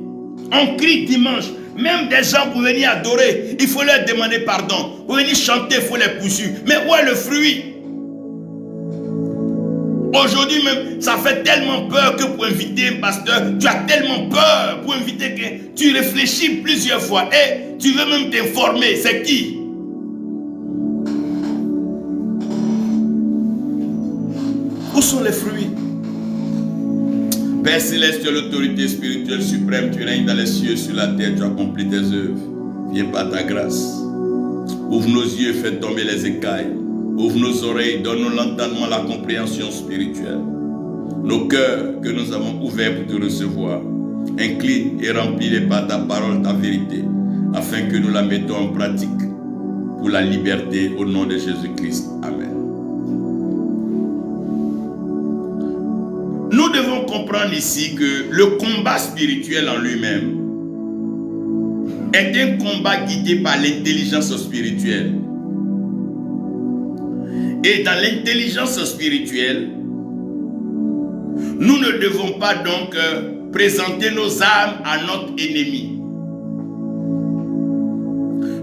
On crie dimanche. Même des gens pour venir adorer, il faut leur demander pardon. Pour venir chanter, il faut les pousser. Mais où est le fruit? Aujourd'hui même, ça fait tellement peur que pour inviter un pasteur, tu as tellement peur pour inviter que tu réfléchis plusieurs fois. Et tu veux même t'informer, c'est qui? Où sont les fruits? Père céleste, tu as l'autorité spirituelle suprême, tu règnes dans les cieux, sur la terre, tu accomplis tes œuvres. Viens par ta grâce. Ouvre nos yeux, fais tomber les écailles. Ouvre nos oreilles, donne-nous l'entendement, la compréhension spirituelle. Nos cœurs que nous avons ouverts pour te recevoir, incline et remplis-les par ta parole, ta vérité, afin que nous la mettons en pratique pour la liberté au nom de Jésus-Christ. Amen. Nous devons comprendre ici que le combat spirituel en lui-même est un combat guidé par l'intelligence spirituelle. Et dans l'intelligence spirituelle, nous ne devons pas donc présenter nos âmes à notre ennemi.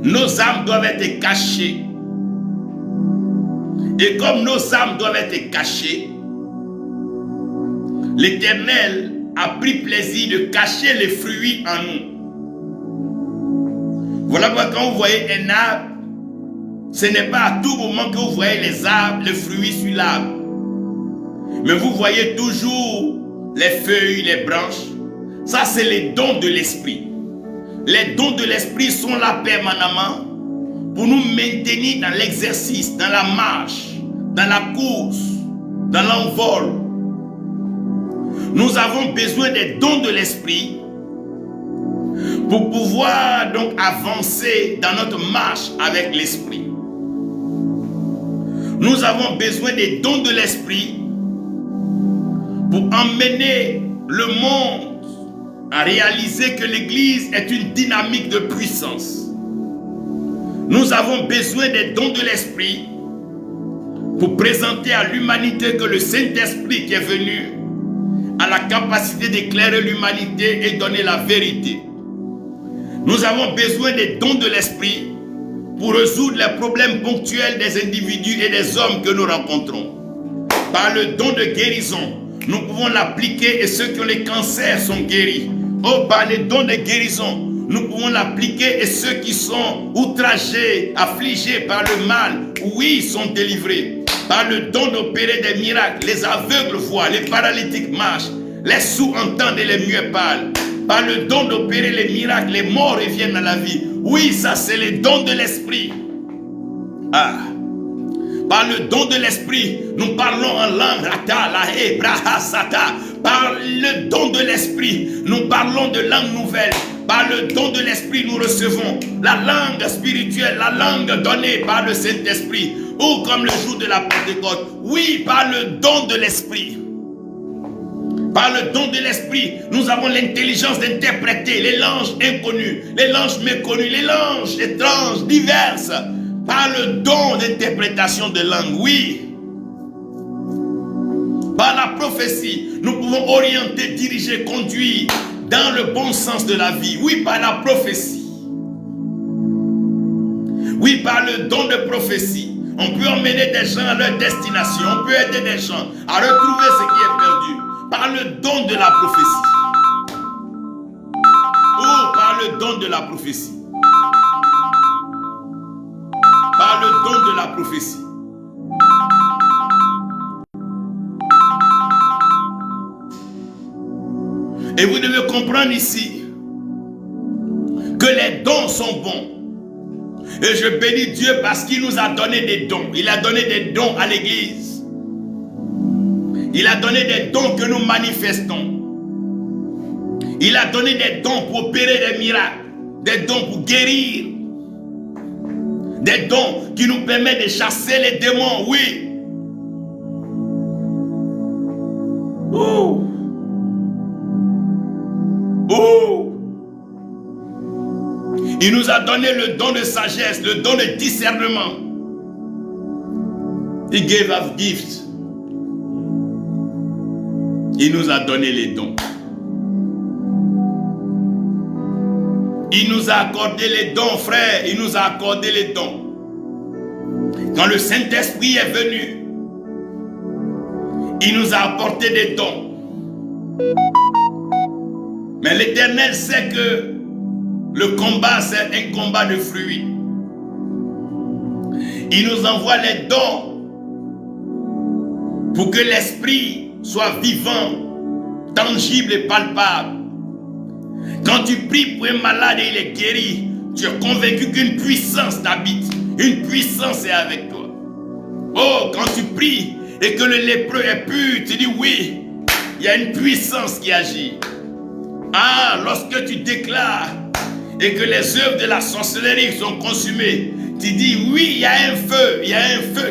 Nos âmes doivent être cachées. Et comme nos âmes doivent être cachées, l'Éternel a pris plaisir de cacher les fruits en nous. Voilà pourquoi quand vous voyez un arbre, ce n'est pas à tout moment que vous voyez les arbres, les fruits sur l'arbre. Mais vous voyez toujours les feuilles, les branches. Ça, c'est les dons de l'esprit. Les dons de l'esprit sont là permanemment pour nous maintenir dans l'exercice, dans la marche, dans la course, dans l'envol. Nous avons besoin des dons de l'esprit pour pouvoir donc avancer dans notre marche avec l'Esprit. Nous avons besoin des dons de l'Esprit pour emmener le monde à réaliser que l'Église est une dynamique de puissance. Nous avons besoin des dons de l'Esprit pour présenter à l'humanité que le Saint-Esprit qui est venu a la capacité d'éclairer l'humanité et donner la vérité. Nous avons besoin des dons de l'Esprit pour résoudre les problèmes ponctuels des individus et des hommes que nous rencontrons. Par le don de guérison, nous pouvons l'appliquer et ceux qui ont les cancers sont guéris. Oh, par les dons de guérison, nous pouvons l'appliquer et ceux qui sont outragés, affligés par le mal, oui, sont délivrés. Par le don d'opérer des miracles, les aveugles voient, les paralytiques marchent, les sourds entendent et les muets parlent. Par le don d'opérer les miracles, les morts reviennent à la vie. Oui, ça c'est le don de l'Esprit. Ah. Par le don de l'Esprit, nous parlons en langue. Par le don de l'Esprit, nous parlons de langue nouvelle. Par le don de l'Esprit, nous recevons la langue spirituelle, la langue donnée par le Saint-Esprit. Ou comme le jour de la Pentecôte. Oui, par le don de l'Esprit. Par le don de l'Esprit, nous avons l'intelligence d'interpréter les langues inconnues, les langues méconnues, les langues étranges, diverses. Par le don d'interprétation de langue, oui. Par la prophétie, nous pouvons orienter, diriger, conduire dans le bon sens de la vie. Oui, par la prophétie. Oui, par le don de prophétie, on peut emmener des gens à leur destination. On peut aider des gens à retrouver ce qui est perdu. Par le don de la prophétie. Oh, par le don de la prophétie. Par le don de la prophétie. Et vous devez comprendre ici que les dons sont bons. Et je bénis Dieu parce qu'il nous a donné des dons. Il a donné des dons à l'Église. Il a donné des dons que nous manifestons. Il a donné des dons pour opérer des miracles. Des dons pour guérir. Des dons qui nous permettent de chasser les démons, oui. Oh. Oh. Il nous a donné le don de sagesse, le don de discernement. He gave us gifts. Il nous a donné les dons. Il nous a accordé les dons, frère. Il nous a accordé les dons. Quand le Saint-Esprit est venu, il nous a apporté des dons. Mais l'Éternel sait que le combat, c'est un combat de fruits. Il nous envoie les dons pour que l'esprit soit vivant, tangible et palpable. Quand tu pries pour un malade et il est guéri, tu es convaincu qu'une puissance t'habite. Une puissance est avec toi. Oh, quand tu pries et que le lépreux est pur, tu dis oui, il y a une puissance qui agit. Ah, lorsque tu déclares et que les œuvres de la sorcellerie sont consumées, tu dis oui, il y a un feu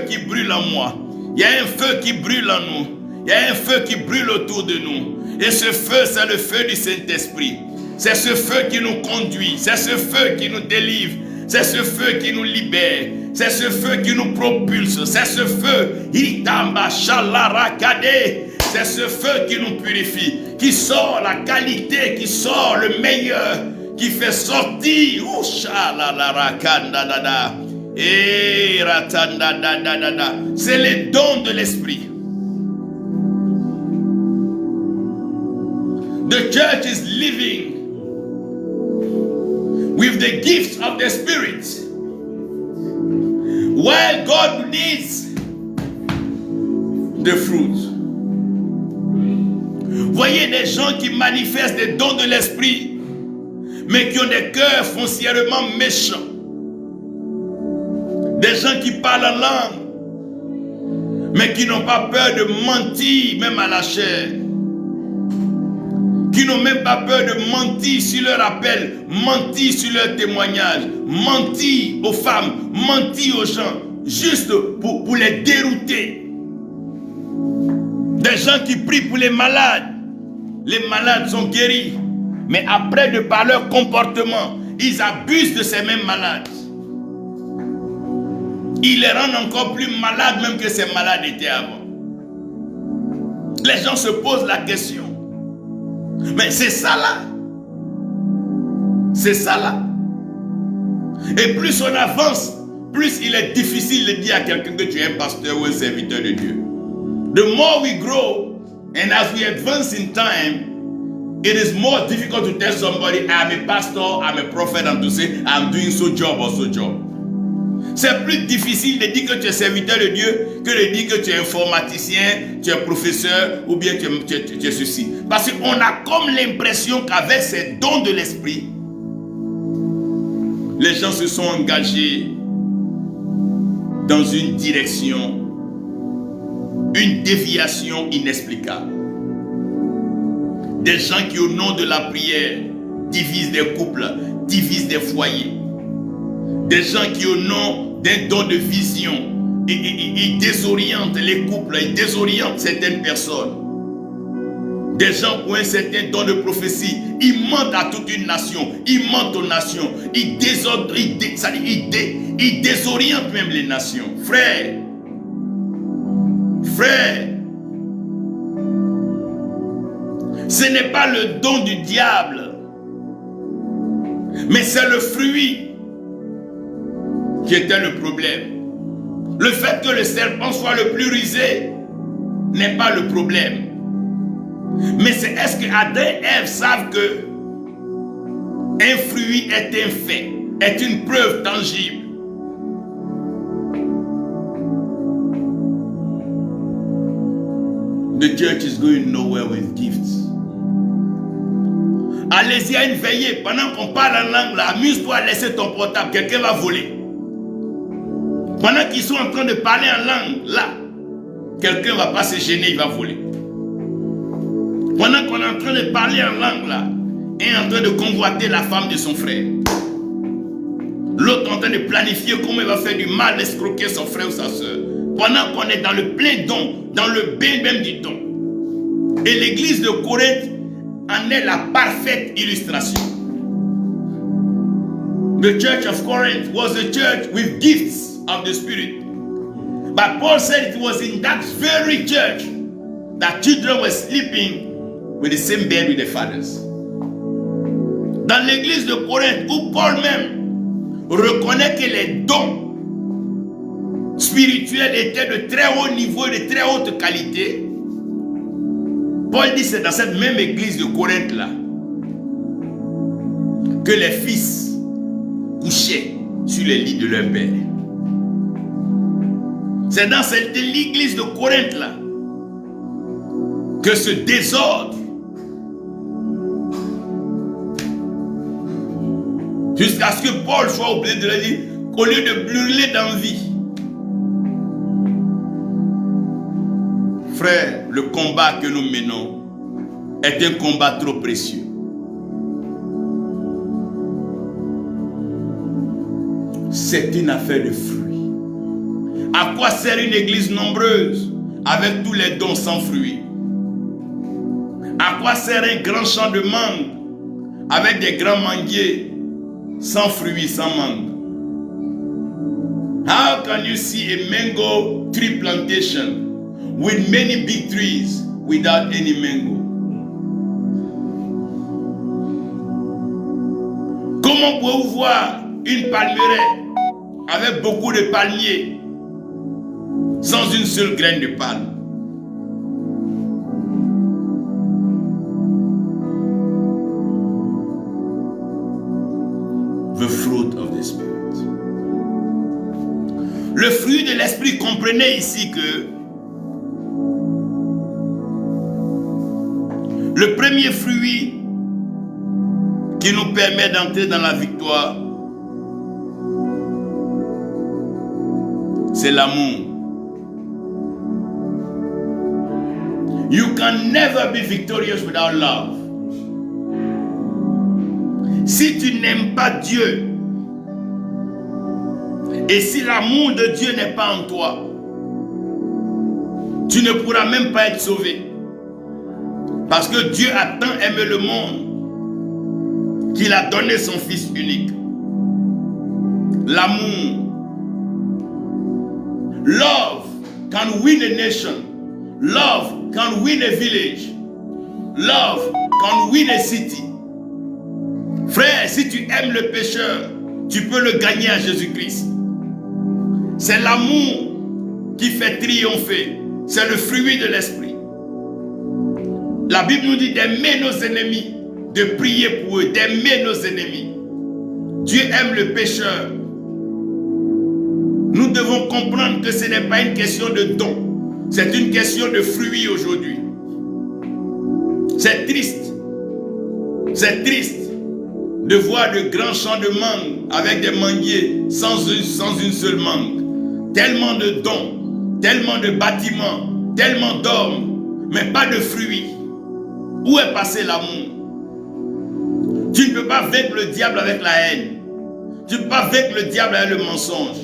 qui brûle en moi. Il y a un feu qui brûle en nous. Il y a un feu qui brûle autour de nous. Et ce feu, c'est le feu du Saint-Esprit. C'est ce feu qui nous conduit. C'est ce feu qui nous délivre. C'est ce feu qui nous libère. C'est ce feu qui nous propulse. C'est ce feu. C'est ce feu qui nous purifie. Qui sort la qualité, qui sort le meilleur. Qui fait sortir. C'est les dons de l'esprit. The church is living with the gifts of the Spirit, while God needs the fruit. Voyez des gens qui manifestent des dons de l'esprit, mais qui ont des cœurs foncièrement méchants. Des gens qui parlent en langue, mais qui n'ont pas peur de mentir même à la chair. qui n'ont même pas peur de mentir sur leur appel, mentir sur leur témoignage, mentir aux femmes, mentir aux gens, juste pour les dérouter. Des gens qui prient pour les malades sont guéris, mais après de par leur comportement, ils abusent de ces mêmes malades. Ils les rendent encore plus malades même que ces malades étaient avant. Les gens se posent la question. Mais c'est ça là. C'est ça là. Et plus on avance, plus il est difficile de dire à quelqu'un que tu es un pasteur ou un serviteur de Dieu. The more we grow and as we advance in time, it is more difficult to tell somebody I'm a pastor, I'm a prophet, and to say I'm doing so job or so job. C'est plus difficile de dire que tu es serviteur de Dieu que de dire que tu es informaticien, tu es professeur ou bien tu es ceci. Parce qu'on a comme l'impression qu'avec ces dons de l'esprit, les gens se sont engagés dans une direction, une déviation inexplicable. Des gens qui au nom de la prière divisent des couples, divisent des foyers. Des gens qui au nom d'un don de vision, ils désorientent les couples, ils désorientent certaines personnes. Des gens qui ont un certain don de prophétie, ils mentent à toute une nation, ils mentent aux nations, ils désorientent même les nations. Frère, ce n'est pas le don du diable, mais c'est le fruit qui était le problème. Le fait que le serpent soit le plus rusé n'est pas le problème. Mais c'est est-ce que Adam et Ève savent que un fruit est un fait, est une preuve tangible. The church is going nowhere with gifts. Allez-y à une veillée, pendant qu'on parle en langue, là, amuse-toi à laisser ton portable, quelqu'un va voler. Pendant qu'ils sont en train de parler en langue, là, quelqu'un ne va pas se gêner, il va voler. Pendant qu'on est en train de parler en langue, là, et en train de convoiter la femme de son frère. L'autre en train de planifier comment il va faire du mal, escroquer son frère ou sa soeur. Pendant qu'on est dans le plein don, dans le bain même du don. Et l'église de Corinthe en est la parfaite illustration. The church of Corinth was a church with gifts of the Spirit. But Paul said it was in that very church that children were sleeping with the same bed with their fathers. Dans l'église de Corinthe, où Paul même reconnaît que les dons spirituels étaient de très haut niveau et de très haute qualité, Paul dit que c'est dans cette même église de Corinthe là que les fils couchaient sur les lits de leur père. C'est dans cette église de Corinthe là que ce désordre, jusqu'à ce que Paul soit obligé de leur dire qu'au lieu de brûler d'envie, frère, le combat que nous menons est un combat trop précieux. C'est une affaire de fruits. À quoi sert une église nombreuse avec tous les dons sans fruits? À quoi sert un grand champ de mangue avec des grands manguiers sans fruits, sans mangue? How can you see a mango tree plantation with many big trees without any mango? Comment pouvez-vous voir une palmeraie avec beaucoup de palmiers sans une seule graine de palme? The fruit of the Spirit. Le fruit de l'esprit, comprenez ici que le premier fruit qui nous permet d'entrer dans la victoire, c'est l'amour. You can never be victorious without love. Si tu n'aimes pas Dieu, et si l'amour de Dieu n'est pas en toi, tu ne pourras même pas être sauvé. Parce que Dieu a tant aimé le monde qu'il a donné son Fils unique. L'amour. Love can win a nation. Love can win a village. Love can win a city. Frère, si tu aimes le pécheur, tu peux le gagner à Jésus-Christ. C'est l'amour qui fait triompher. C'est le fruit de l'esprit. La Bible nous dit d'aimer nos ennemis, de prier pour eux, d'aimer nos ennemis. Dieu aime le pécheur. Nous devons comprendre que ce n'est pas une question de don. C'est une question de fruit aujourd'hui. C'est triste. C'est triste de voir de grands champs de mangue avec des manguiers sans une seule mangue. Tellement de dons, tellement de bâtiments, tellement d'hommes, mais pas de fruits. Où est passé l'amour? Tu ne peux pas vaincre le diable avec la haine. Tu ne peux pas vaincre le diable avec le mensonge.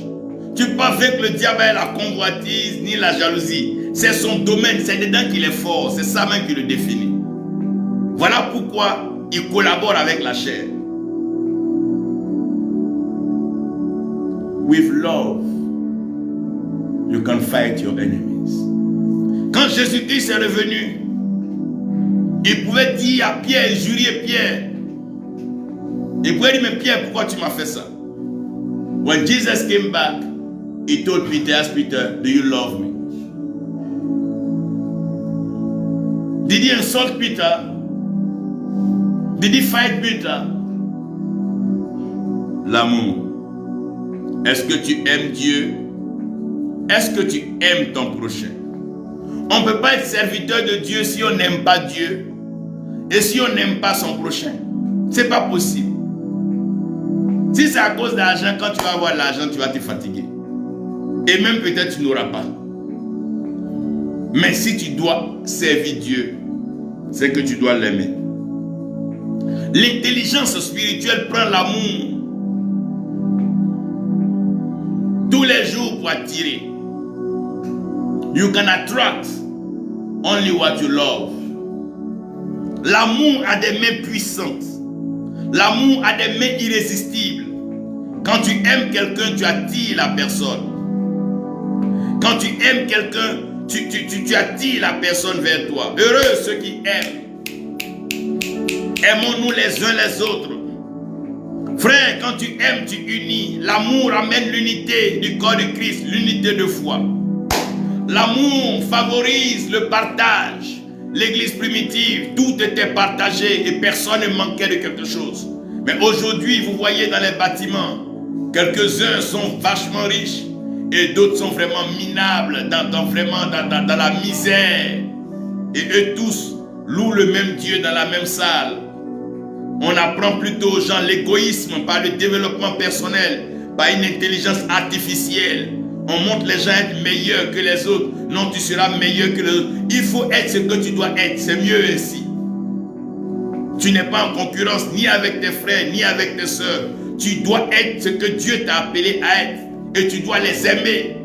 Tu ne peux pas vaincre le diable avec la convoitise ni la jalousie. C'est son domaine, c'est dedans qu'il est fort. C'est ça même qui le définit. Voilà pourquoi il collabore avec la chair. With love, you can fight your enemies. Quand Jésus-Christ est revenu, il pouvait dire à Pierre, jurer Pierre. Il pouvait dire, mais Pierre, pourquoi tu m'as fait ça? When Jesus came back, he told Peter, ask Peter, do you love me? Did he insult Peter? Did he fight Peter? L'amour. Est-ce que tu aimes Dieu? Est-ce que tu aimes ton prochain? On ne peut pas être serviteur de Dieu si on n'aime pas Dieu et si on n'aime pas son prochain. C'est pas possible. Si c'est à cause d'argent, quand tu vas avoir l'argent, tu vas te fatiguer. Et même peut-être tu n'auras pas. Mais si tu dois servir Dieu, c'est que tu dois l'aimer. L'intelligence spirituelle prend l'amour tous les jours pour attirer. You can attract only what you love. L'amour a des mains puissantes. L'amour a des mains irrésistibles. Quand tu aimes quelqu'un, tu attires la personne. Quand tu aimes quelqu'un, tu attires la personne vers toi. Heureux ceux qui aiment. Aimons-nous les uns les autres. Frère, quand tu aimes, tu unis. L'amour amène l'unité du corps de Christ, l'unité de foi. L'amour favorise le partage. L'église primitive, tout était partagé et personne ne manquait de quelque chose. Mais aujourd'hui, vous voyez dans les bâtiments, quelques-uns sont vachement riches et d'autres sont vraiment minables, dans la misère. Et eux tous louent le même Dieu dans la même salle. On apprend plutôt aux gens l'égoïsme par le développement personnel, par une intelligence artificielle. On montre les gens être meilleurs que les autres. Non, tu seras meilleur que les autres. Il faut être ce que tu dois être. C'est mieux ainsi. Tu n'es pas en concurrence ni avec tes frères, ni avec tes soeurs. Tu dois être ce que Dieu t'a appelé à être. Et tu dois les aimer.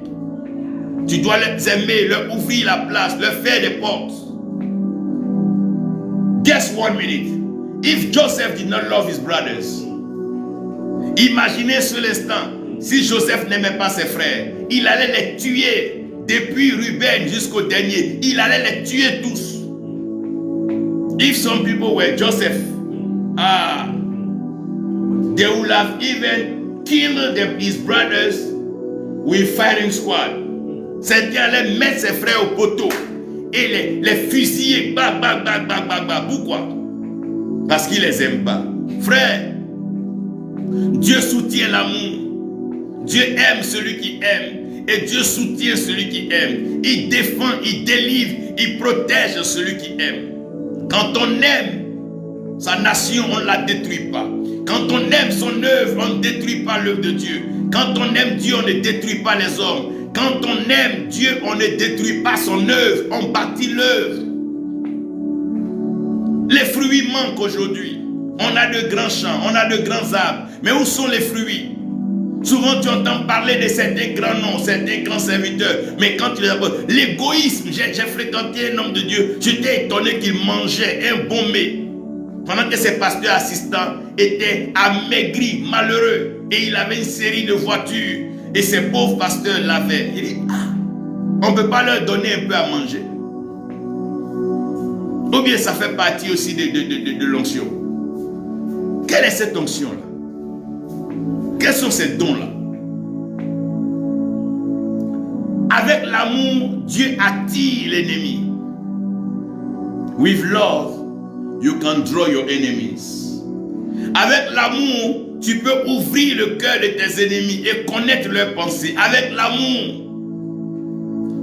Tu dois les aimer, leur ouvrir la place, leur faire des portes. Guess 1 minute. If Joseph did not love his brothers, imaginez ce l'instant. Si Joseph n'aimait pas ses frères, il allait les tuer. Depuis Ruben jusqu'au dernier, il allait les tuer tous. If some people were Joseph, they would have even killed his brothers with firing squad. C'est-à-dire allaient mettre ses frères au poteau et les fusiller. Pourquoi? Parce qu'il les aime pas. Frère, Dieu soutient l'amour. Dieu aime celui qui aime et Dieu soutient celui qui aime. Il défend, il délivre, il protège celui qui aime. Quand on aime sa nation, on ne la détruit pas. Quand on aime son œuvre, on ne détruit pas l'œuvre de Dieu. Quand on aime Dieu, on ne détruit pas les hommes. Quand on aime Dieu, on ne détruit pas son œuvre, on bâtit l'œuvre. Les fruits manquent aujourd'hui. On a de grands champs, on a de grands arbres. Mais où sont les fruits? Souvent tu entends parler de certains grands noms, certains grands serviteurs. Mais quand tu l'égoïsme, j'ai fréquenté un homme de Dieu. J'étais étonné qu'il mangeait un bon mets. Pendant que ses pasteurs assistants étaient amaigris, malheureux. Et il avait une série de voitures. Et ces pauvres pasteurs l'avaient. Il dit, on ne peut pas leur donner un peu à manger. Ou bien ça fait partie aussi de l'onction. Quelle est cette onction-là? Quels sont ces dons-là? Avec l'amour, Dieu attire l'ennemi. With love, you can draw your enemies. Avec l'amour, tu peux ouvrir le cœur de tes ennemis et connaître leurs pensées. Avec l'amour.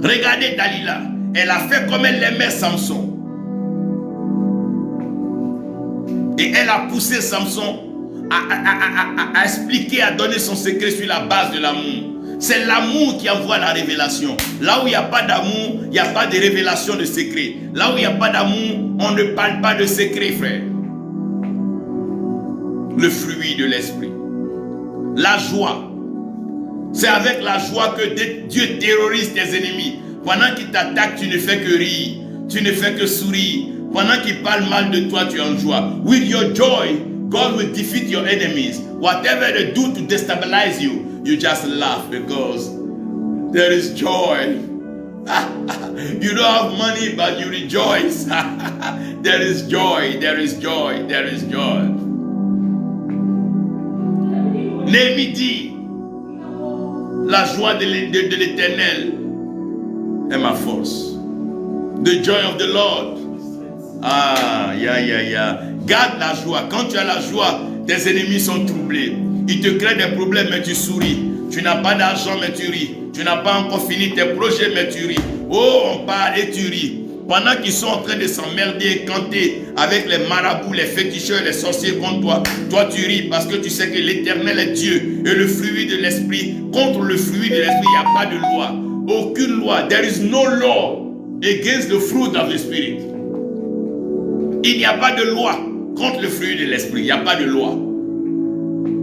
Regardez Dalila. Elle a fait comme elle aimait Samson. Et elle a poussé Samson à expliquer, à donner son secret sur la base de l'amour. C'est l'amour qui envoie la révélation. Là où il n'y a pas d'amour, il n'y a pas de révélation de secret. Là où il n'y a pas d'amour, on ne parle pas de secret, frère. Le fruit de l'esprit. La joie. C'est avec la joie que Dieu terrorise tes ennemis. Pendant qu'ils t'attaquent, tu ne fais que rire. Tu ne fais que sourire. Pendant qu'ils parlent mal de toi, tu es en joie. With your joy, God will defeat your enemies. Whatever they do to destabilize you, you just laugh because there is joy. You don't have money, but you rejoice. There is joy, there is joy, there is joy. Néhémie dit, la joie de l'Éternel est ma force. The joy of the Lord. Garde la joie. Quand tu as la joie, tes ennemis sont troublés. Ils te créent des problèmes, mais tu souris. Tu n'as pas d'argent, mais tu ris. Tu n'as pas encore fini tes projets, mais tu ris. Oh, on parle et tu ris. Pendant qu'ils sont en train de s'emmerder et canter avec les marabouts, les féticheurs, les sorciers contre toi, toi tu ris parce que tu sais que l'Éternel est Dieu et le fruit de l'esprit. Contre le fruit de l'esprit, il n'y a pas de loi. Aucune loi. There is no law against the fruit of the spirit. Il n'y a pas de loi contre le fruit de l'esprit. Il n'y a pas de loi.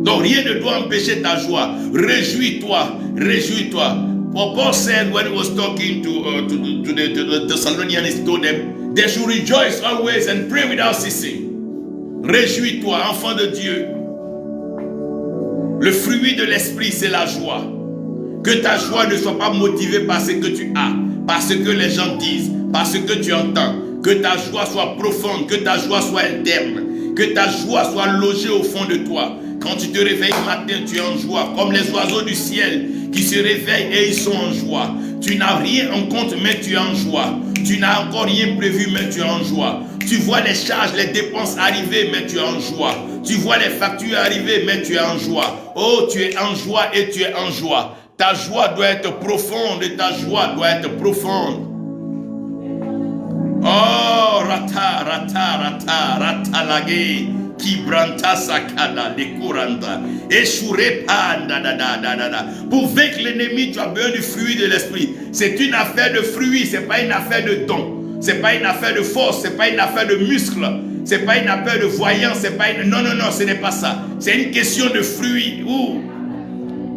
Donc rien ne doit empêcher ta joie. Réjouis-toi, réjouis-toi. Paul said when he was talking to the Thessalonians, he told them, they should rejoice always and pray without ceasing. Réjouis-toi, enfant de Dieu. Le fruit de l'esprit, c'est la joie. Que ta joie ne soit pas motivée par ce que tu as, par ce que les gens disent, par ce que tu entends. Que ta joie soit profonde, que ta joie soit interne, que ta joie soit logée au fond de toi. Quand tu te réveilles le matin, tu es en joie, comme les oiseaux du ciel qui se réveillent et ils sont en joie. Tu n'as rien en compte, mais tu es en joie. Tu n'as encore rien prévu, mais tu es en joie. Tu vois les charges, les dépenses arriver, mais tu es en joie. Tu vois les factures arriver, mais tu es en joie. Oh, tu es en joie et tu es en joie. Ta joie doit être profonde et ta joie doit être profonde. Oh, rata, rata, rata, rata lagé, qui branta sakada, les couranta, échoué panda, da. Pour vaincre l'ennemi, tu as besoin du fruit de l'esprit. C'est une affaire de fruits, c'est pas une affaire de don. C'est pas une affaire de force, c'est pas une affaire de muscle. C'est pas une affaire de voyance, c'est pas une... Non, ce n'est pas ça. C'est une question de fruits.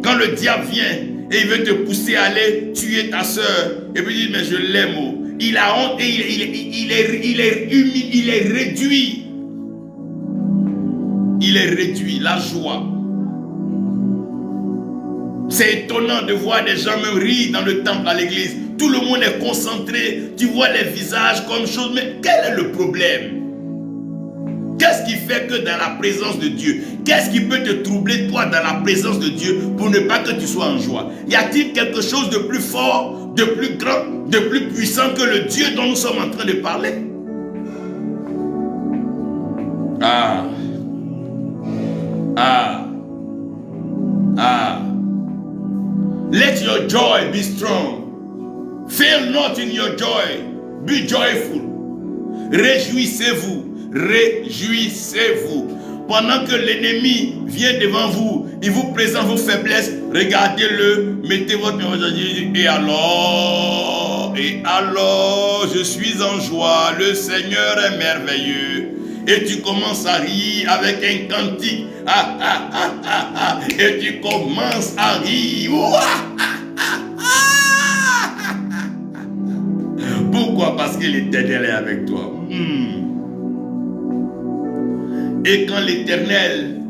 Quand le diable vient et il veut te pousser à aller tuer ta soeur, et puis il dit, mais je l'aime, il a honte et il est réduit. Il est réduit, la joie. C'est étonnant de voir des gens même rire dans le temple à l'église. Tout le monde est concentré. Tu vois les visages comme chose. Mais quel est le problème? Qu'est-ce qui fait que dans la présence de Dieu, qu'est-ce qui peut te troubler toi dans la présence de Dieu pour ne pas que tu sois en joie? Y a-t-il quelque chose de plus fort, de plus grand, de plus puissant que le Dieu dont nous sommes en train de parler? Let your joy be strong. Fail not in your joy. Be joyful. Réjouissez-vous. Réjouissez-vous. Pendant que l'ennemi vient devant vous, il vous présente vos faiblesses, regardez-le, mettez votre main sur Jésus, et alors, je suis en joie, le Seigneur est merveilleux. et tu commences à rire avec un cantique. Ah, ah, ah, ah, ah, et tu commences à rire. Pourquoi? Parce que l'Éternel est avec toi. Et quand l'Éternel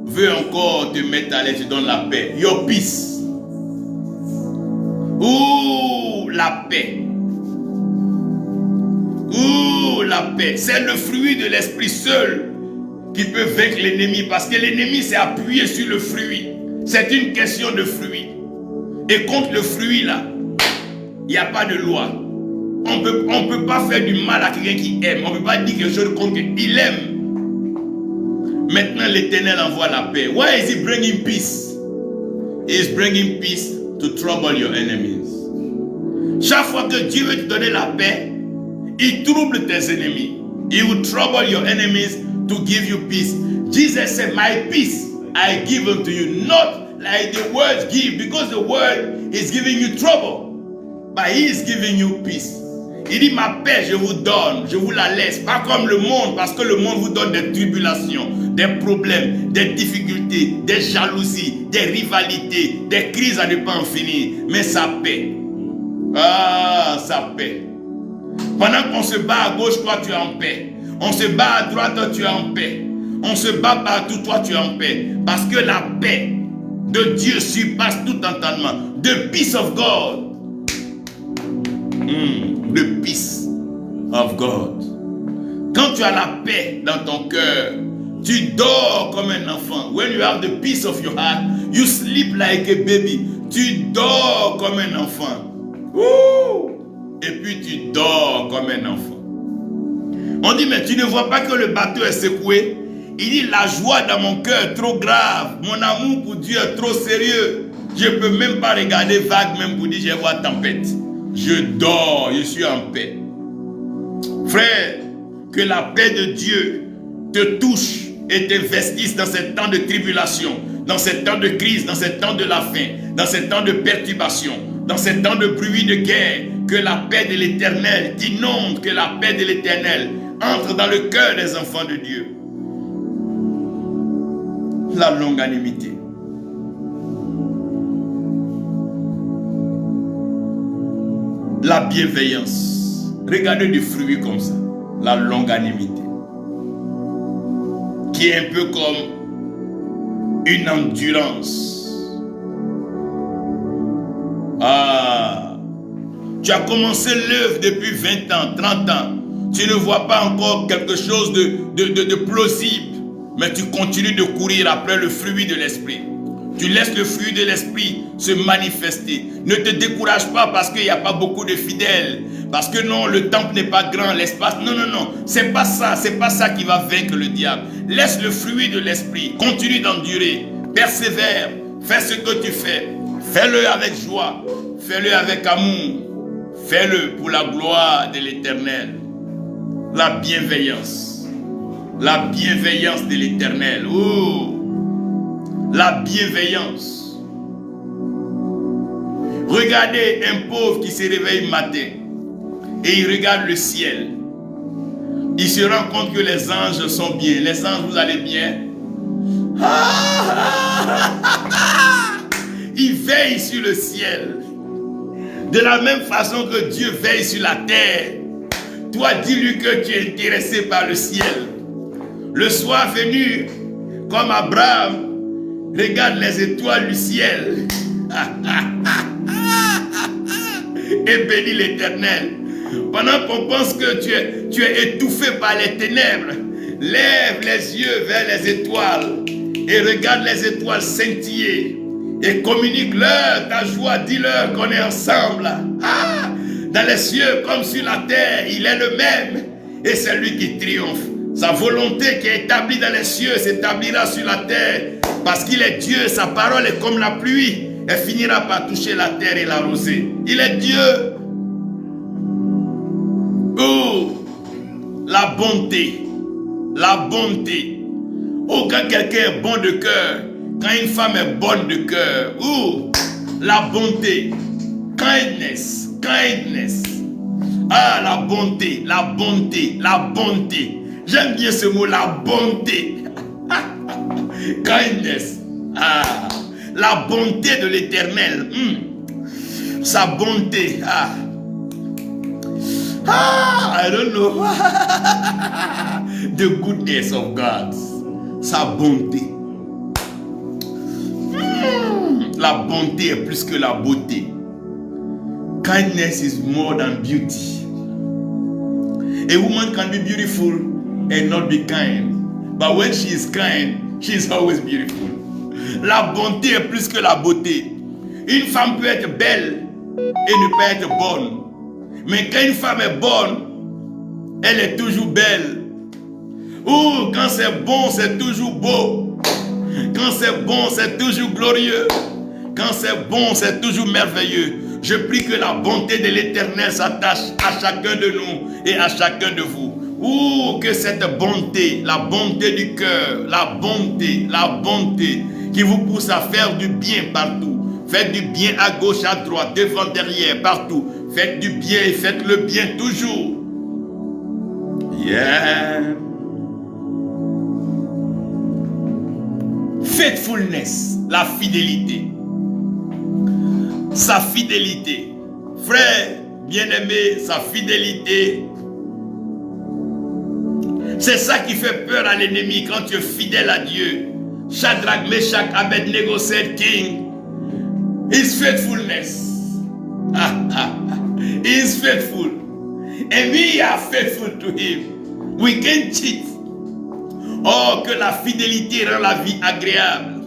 veut encore te mettre à l'aise, tu donnes la paix. Your peace. Ouh, la paix. Ouh, la paix. C'est le fruit de l'esprit seul qui peut vaincre l'ennemi. Parce que l'ennemi s'est appuyé sur le fruit. C'est une question de fruit. Et contre le fruit là, il n'y a pas de loi. On peut pas faire du mal à quelqu'un qui aime. On ne peut pas dire quelque chose contre quelqu'un. Il aime. Maintenant, l'Éternel envoie la paix. Why is he bringing peace? He is bringing peace to trouble your enemies. Chaque fois que Dieu veut te donner la paix, il trouble tes ennemis. He will trouble your enemies to give you peace. Jesus said, my peace I give unto you, not like the world give, because the world is giving you trouble, but he is giving you peace. Il dit, ma paix je vous donne, je vous la laisse, pas comme le monde, parce que le monde vous donne des tribulations, des problèmes, des difficultés, des jalousies, des rivalités, des crises à ne pas en finir, mais sa paix. Ah, sa paix. Pendant qu'on se bat à gauche, toi tu es en paix. On se bat à droite, toi tu es en paix. On se bat partout, toi tu es en paix. Parce que la paix de Dieu surpasse tout entendement. The peace of God. The peace of God. Quand tu as la paix dans ton cœur, tu dors comme un enfant. When you have the peace of your heart, you sleep like a baby. Tu dors comme un enfant. Ouh! Et puis tu dors comme un enfant. On dit, mais tu ne vois pas que le bateau est secoué? Il dit, la joie dans mon cœur est trop grave. Mon amour pour Dieu est trop sérieux. Je ne peux même pas regarder vague même pour dire, je vois tempête. Je dors, je suis en paix. Frère, que la paix de Dieu te touche et t'investisse dans ces temps de tribulation, dans ces temps de crise, dans ces temps de la faim, dans ces temps de perturbation, dans ces temps de bruit de guerre. Que la paix de l'Éternel t'inonde, que la paix de l'Éternel entre dans le cœur des enfants de Dieu. La longanimité. La bienveillance. Regardez des fruits comme ça. La longanimité. Qui est un peu comme une endurance. Ah. Tu as commencé l'œuvre depuis 20 ans, 30 ans. Tu ne vois pas encore quelque chose de plausible. Mais tu continues de courir après le fruit de l'esprit. Tu laisses le fruit de l'esprit se manifester. Ne te décourage pas parce qu'il n'y a pas beaucoup de fidèles. Parce que non, le temple n'est pas grand, l'espace. Non, non, non. C'est pas ça qui va vaincre le diable. Laisse le fruit de l'esprit. Continue d'endurer. Persévère. Fais ce que tu fais. Fais-le avec joie. Fais-le avec amour. Fais-le pour la gloire de l'Éternel. La bienveillance. La bienveillance de l'Éternel. Oh! La bienveillance. Regardez un pauvre qui se réveille matin et il regarde le ciel. Il se rend compte que les anges sont bien. Les anges, vous allez bien? Il veille sur le ciel. De la même façon que Dieu veille sur la terre. Toi, dis-lui que tu es intéressé par le ciel. Le soir venu, comme Abraham, regarde les étoiles du ciel. Et bénis l'Éternel. Pendant qu'on pense que tu es étouffé par les ténèbres, lève les yeux vers les étoiles et regarde les étoiles scintiller. Et communique-leur ta joie, dis-leur qu'on est ensemble. Ah, dans les cieux comme sur la terre, il est le même. Et c'est lui qui triomphe. Sa volonté qui est établie dans les cieux s'établira sur la terre. Parce qu'il est Dieu, sa parole est comme la pluie. Elle finira par toucher la terre et l'arroser. Il est Dieu. Oh, la bonté. La bonté. Oh, quand quelqu'un est bon de cœur, quand une femme est bonne de cœur, oh, la bonté. Kindness. Kindness. Ah, la bonté, la bonté, la bonté. J'aime bien ce mot, la bonté. Kindness. Ah, la bonté de l'Éternel. Sa bonté. I don't know. The goodness of God. Sa bonté. La bonté est plus que la beauté. Kindness is more than beauty. A woman can be beautiful and not be kind. But when she is kind, she is always beautiful. La bonté est plus que la beauté. Une femme peut être belle et ne pas être bonne. Mais quand une femme est bonne, elle est toujours belle. Ou quand c'est bon, c'est toujours beau. Quand c'est bon, c'est toujours glorieux. Quand c'est bon, c'est toujours merveilleux. Je prie que la bonté de l'Éternel s'attache à chacun de nous et à chacun de vous. Ou que cette bonté, la bonté du cœur, la bonté qui vous pousse à faire du bien partout. Faites du bien à gauche, à droite, devant, derrière, partout. Faites du bien et faites le bien toujours. Yeah. Faithfulness, la fidélité. Sa fidélité. Frère, bien-aimé, sa fidélité. C'est ça qui fait peur à l'ennemi quand tu es fidèle à Dieu. Shadrach, Meshach, Abednego said, King, his faithfulness. He is faithful. And we are faithful to him. We can cheat. Oh, que la fidélité rend la vie agréable.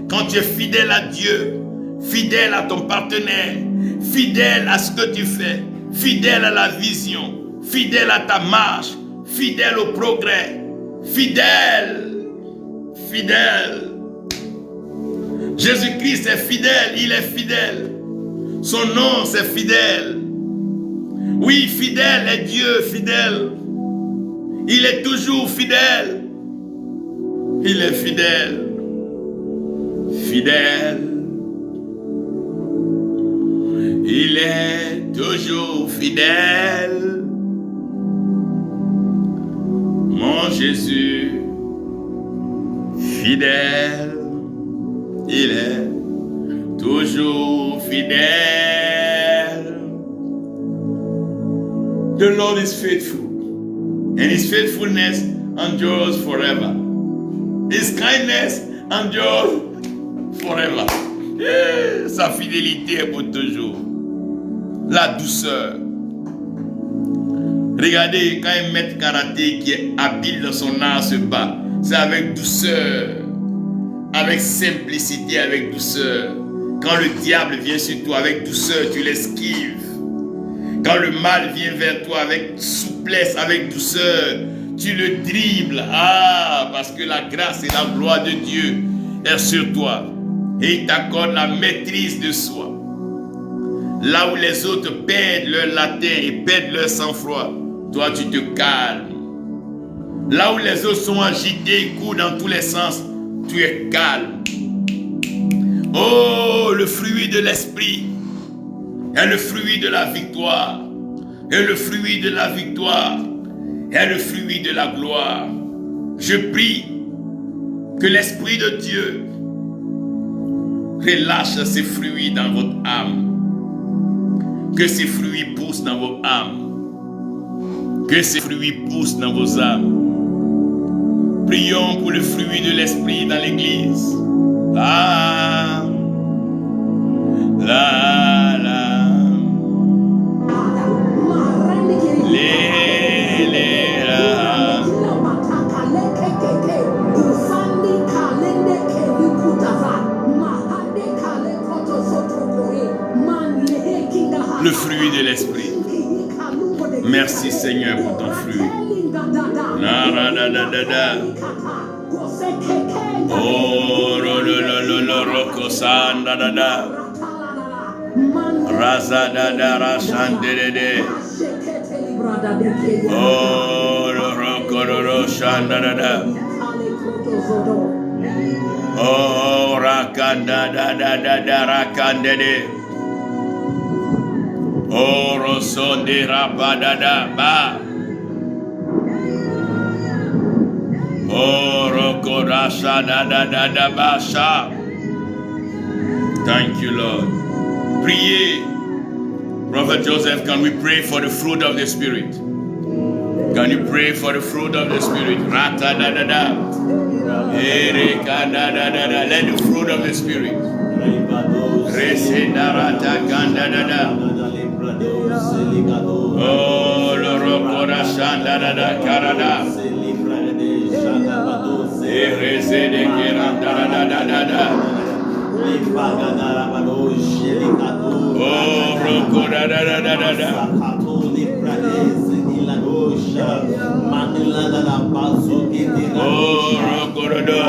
Quand tu es fidèle à Dieu, fidèle à ton partenaire, fidèle à ce que tu fais, fidèle à la vision, fidèle à ta marche, fidèle au progrès, fidèle. Jésus-Christ est fidèle, il est fidèle. Son nom c'est fidèle. Oui, fidèle est Dieu, fidèle. Il est toujours fidèle. Il est fidèle. Fidèle. Il est toujours fidèle. Mon Jésus, fidèle. Il est toujours fidèle. The Lord is faithful, and his faithfulness endures forever. His kindness endures forever. Sa fidélité est pour toujours. La douceur. Regardez, quand un maître karaté qui est habile dans son art se bat, c'est avec douceur, avec simplicité, avec douceur. Quand le diable vient sur toi, avec douceur, tu l'esquives. Quand le mal vient vers toi, avec souplesse, avec douceur, tu le dribbles. Parce que la grâce et la gloire de Dieu est sur toi. Et il t'accorde la maîtrise de soi. Là où les autres perdent leur latin et perdent leur sang-froid, toi tu te calmes. Là où les autres sont agités et courent dans tous les sens, tu es calme. Oh, le fruit de l'esprit est le fruit de la victoire. Et le fruit de la victoire est le fruit de la gloire. Je prie que l'Esprit de Dieu relâche ses fruits dans votre âme. Que ces fruits poussent dans vos âmes. Que ces fruits poussent dans vos âmes. Prions pour le fruit de l'Esprit dans l'Église. La, la, la. Le fruit de l'Esprit. Merci Seigneur pour ton fruit. Oh, Razadada Rashandede. Oh, Rokororo Shandada. Oh, Rakanda da Rakandede. Oh, Rosonde Rabadada Ba. Oh, rokorasha da da da da basha. Thank you, Lord. Priez. Prophet Joseph, can we pray for the fruit of the Spirit? Can you pray for the fruit of the Spirit? Raka da da da. Ereka da da da da. Let the fruit of the Spirit. Reseda rata kanda da da. Oh, rokorasha da da da karada. Resede keranda da da da da da. Oh, roko da da da da da da. Oh, roko da da.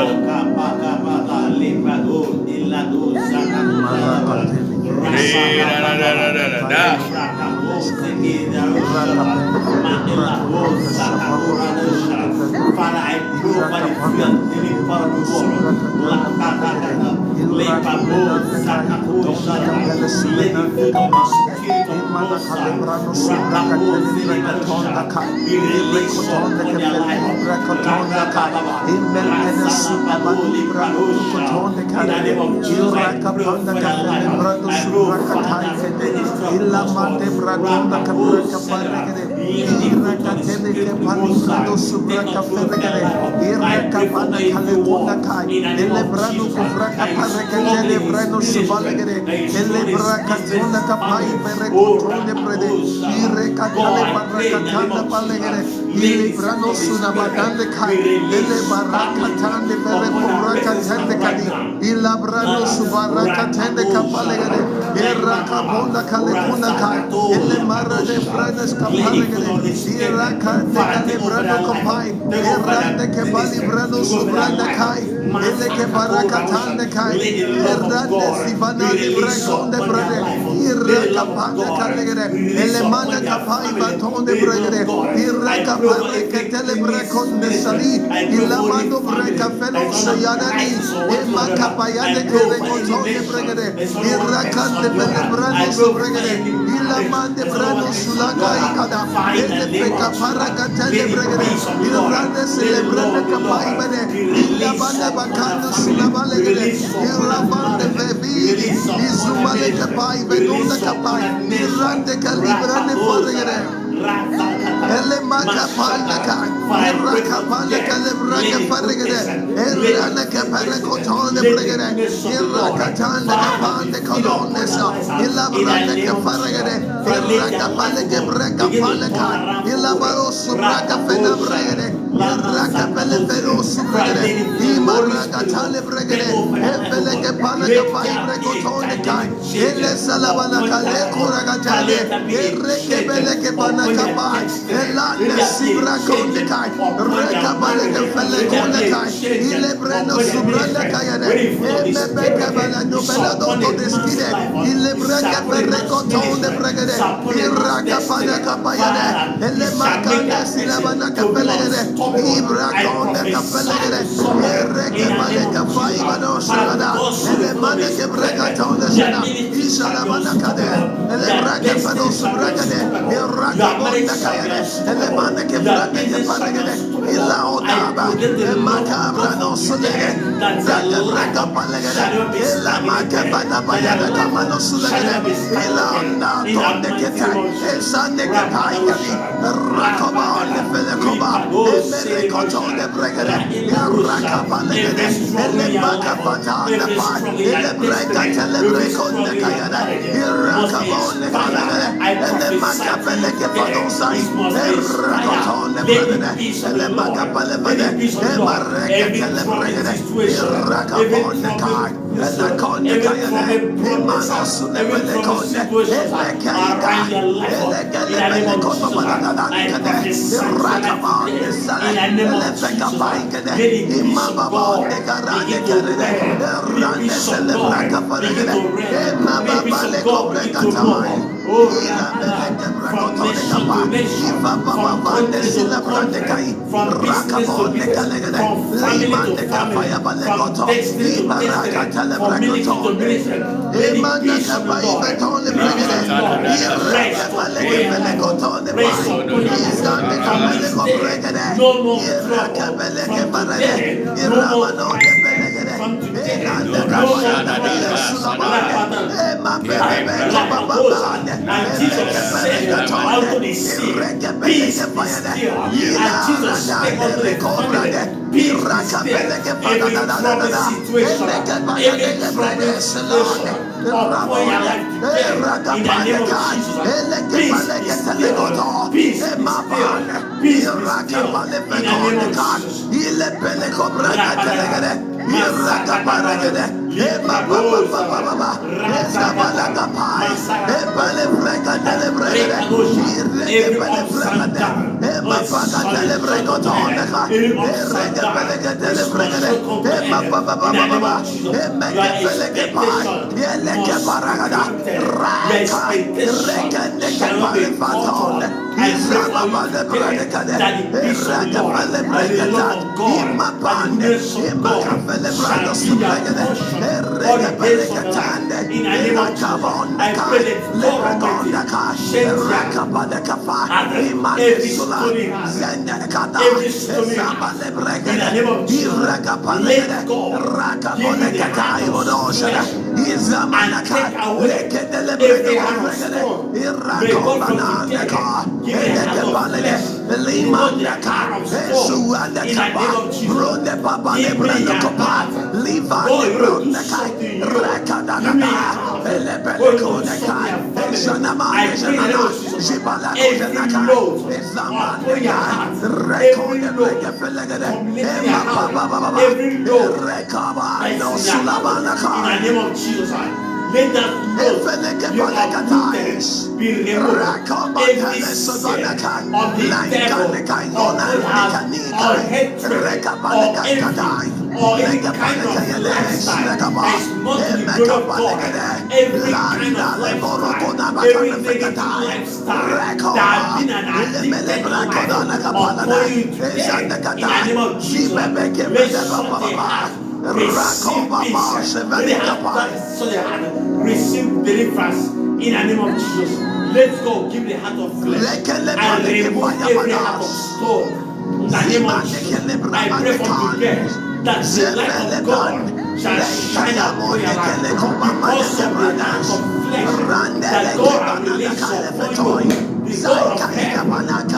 Father, I pray for the field, any part of the world. Let the fruit of the Spirit be released upon their life. In the name of Jesus, I pray for their life. I pray no longer trouble. From today, no more crisis. From today, no more trouble. And Jesus said unto the sea, peace be still. And Jesus spake unto the family, peace be still. Every troubled situation, every troubled situation, upon your life today, in the name of Jesus, peace be still. Peace be still. Peace be still. In the name of Jesus. Let that load you are be removed. Every sin of the devil, or hatred, or envy, or any kind of lifestyle that is not to the good of God. Every kind of lifestyle, every negative lifestyle that has been an addicted life upon you today, in the name of Jesus, let's shut the heart. Receive peace. Receive deliverance in the name of Jesus. Let's go. Give the heart of flesh and remove every heart of stone. In the name of Jesus, I pray from today that the light of God shall shine upon your life because of the heart of flesh that God has released upon you. The God of heaven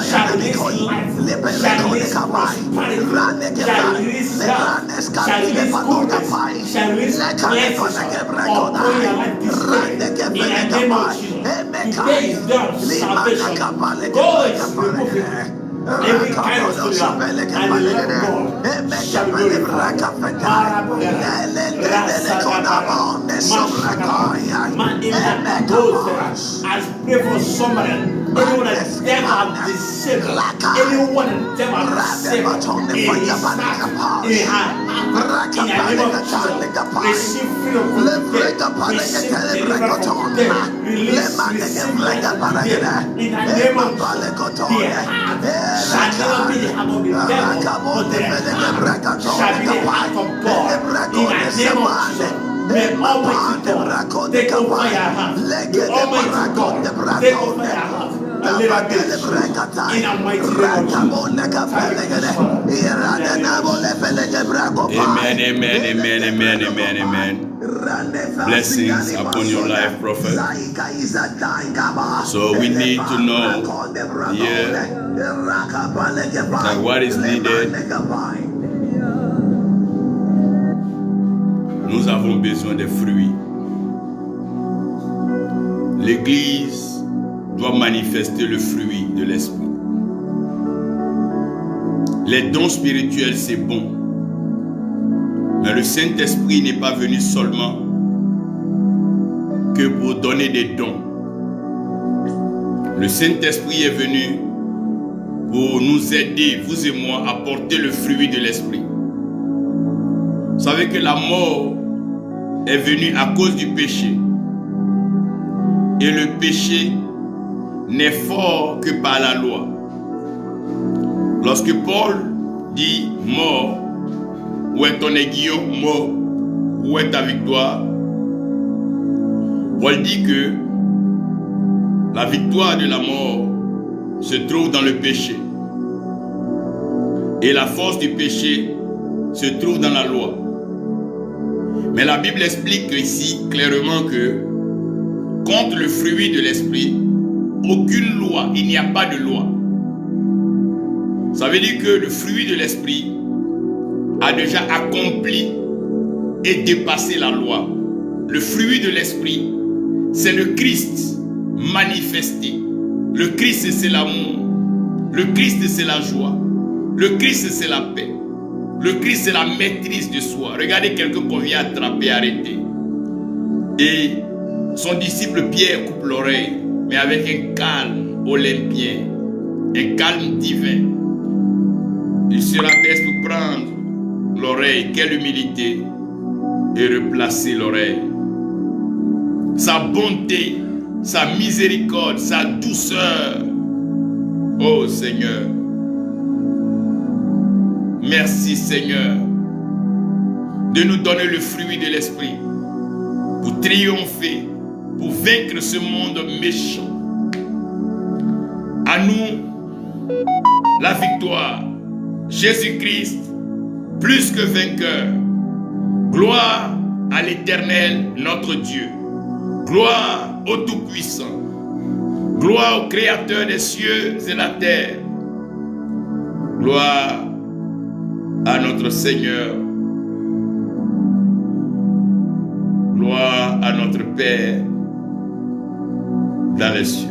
shall release life, shall release prosperity, shall release health, shall release goodness, shall release blessings upon your life this day. In the name of Jesus, today is your salvation. God is removing every kind of story and the love of God shall be glorified. I pray for somebody. Anyone that devil has deceived, anyone that devil has deceived in his heart, in her heart, in the name of Jesus, receive freedom from today, receive deliverance from today, release, receive life from today, in the name of Jesus. The heart shall never be the heart of the devil, but the heart shall be the heart of God, in the name of Jesus. May Almighty God take over your heart. May Almighty God take over your heart. In the mighty name of Jesus. Amen, amen, amen, amen, amen, amen. Blessings upon your life, prophet. So we need to know here that what is needed. Nous avons besoin des fruits. L'Église doit manifester le fruit de l'Esprit. Les dons spirituels, c'est bon. Mais le Saint-Esprit n'est pas venu seulement que pour donner des dons. Le Saint-Esprit est venu pour nous aider, vous et moi, à porter le fruit de l'Esprit. Vous savez que la mort est venue à cause du péché. Et le péché n'est fort que par la loi. Lorsque Paul dit mort, où est ton aiguillon, mort, où est ta victoire? Paul dit que la victoire de la mort se trouve dans le péché. Et la force du péché se trouve dans la loi. Mais la Bible explique ici clairement que contre le fruit de l'esprit, aucune loi, il n'y a pas de loi. Ça veut dire que le fruit de l'esprit a déjà accompli et dépassé la loi. Le fruit de l'esprit, c'est le Christ manifesté. Le Christ, c'est l'amour. Le Christ, c'est la joie. Le Christ, c'est la paix. Le Christ, c'est la maîtrise de soi. Regardez quelqu'un qu'on vient attraper, arrêter. Et son disciple Pierre coupe l'oreille, mais avec un calme olympien, un calme divin. Il se rabaisse pour prendre l'oreille. Quelle humilité! Et replacer l'oreille. Sa bonté, sa miséricorde, sa douceur. Oh Seigneur. Merci Seigneur de nous donner le fruit de l'esprit pour triompher, pour vaincre ce monde méchant. À nous la victoire. Jésus-Christ, plus que vainqueur. Gloire à l'Éternel, notre Dieu. Gloire au Tout-Puissant. Gloire au Créateur des cieux et la terre. Gloire à notre Seigneur. Gloire à notre Père dans les cieux.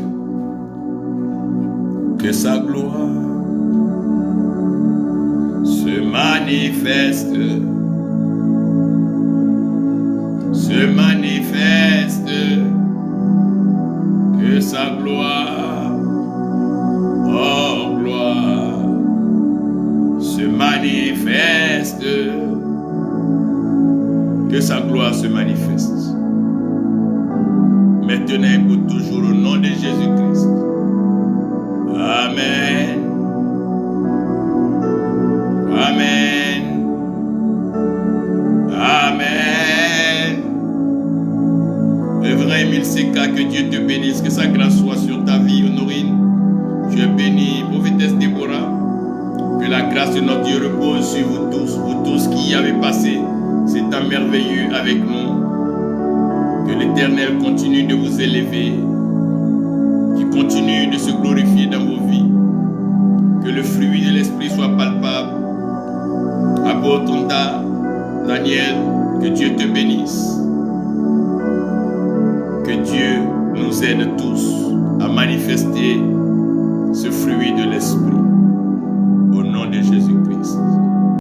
Que sa gloire se manifeste. Se manifeste. Que sa gloire, oh gloire, se manifeste. Que sa gloire se manifeste. Maintenant et pour toujours au nom de Jésus-Christ. Amen. Amen. Amen. Révérend Émile Seka, que Dieu te bénisse, que sa grâce soit sur ta vie, Honorine. Tu es bénie, prophétesse Déborah. Que la grâce de notre Dieu repose sur vous tous qui avez passé ce temps merveilleux avec nous. Que l'Éternel continue de vous élever, qu'il continue de se glorifier dans vos vies. Que le fruit de l'Esprit soit palpable. Apôtre Tonta, Daniel, que Dieu te bénisse. Que Dieu nous aide tous à manifester ce fruit de l'Esprit. Au nom de Jésus-Christ.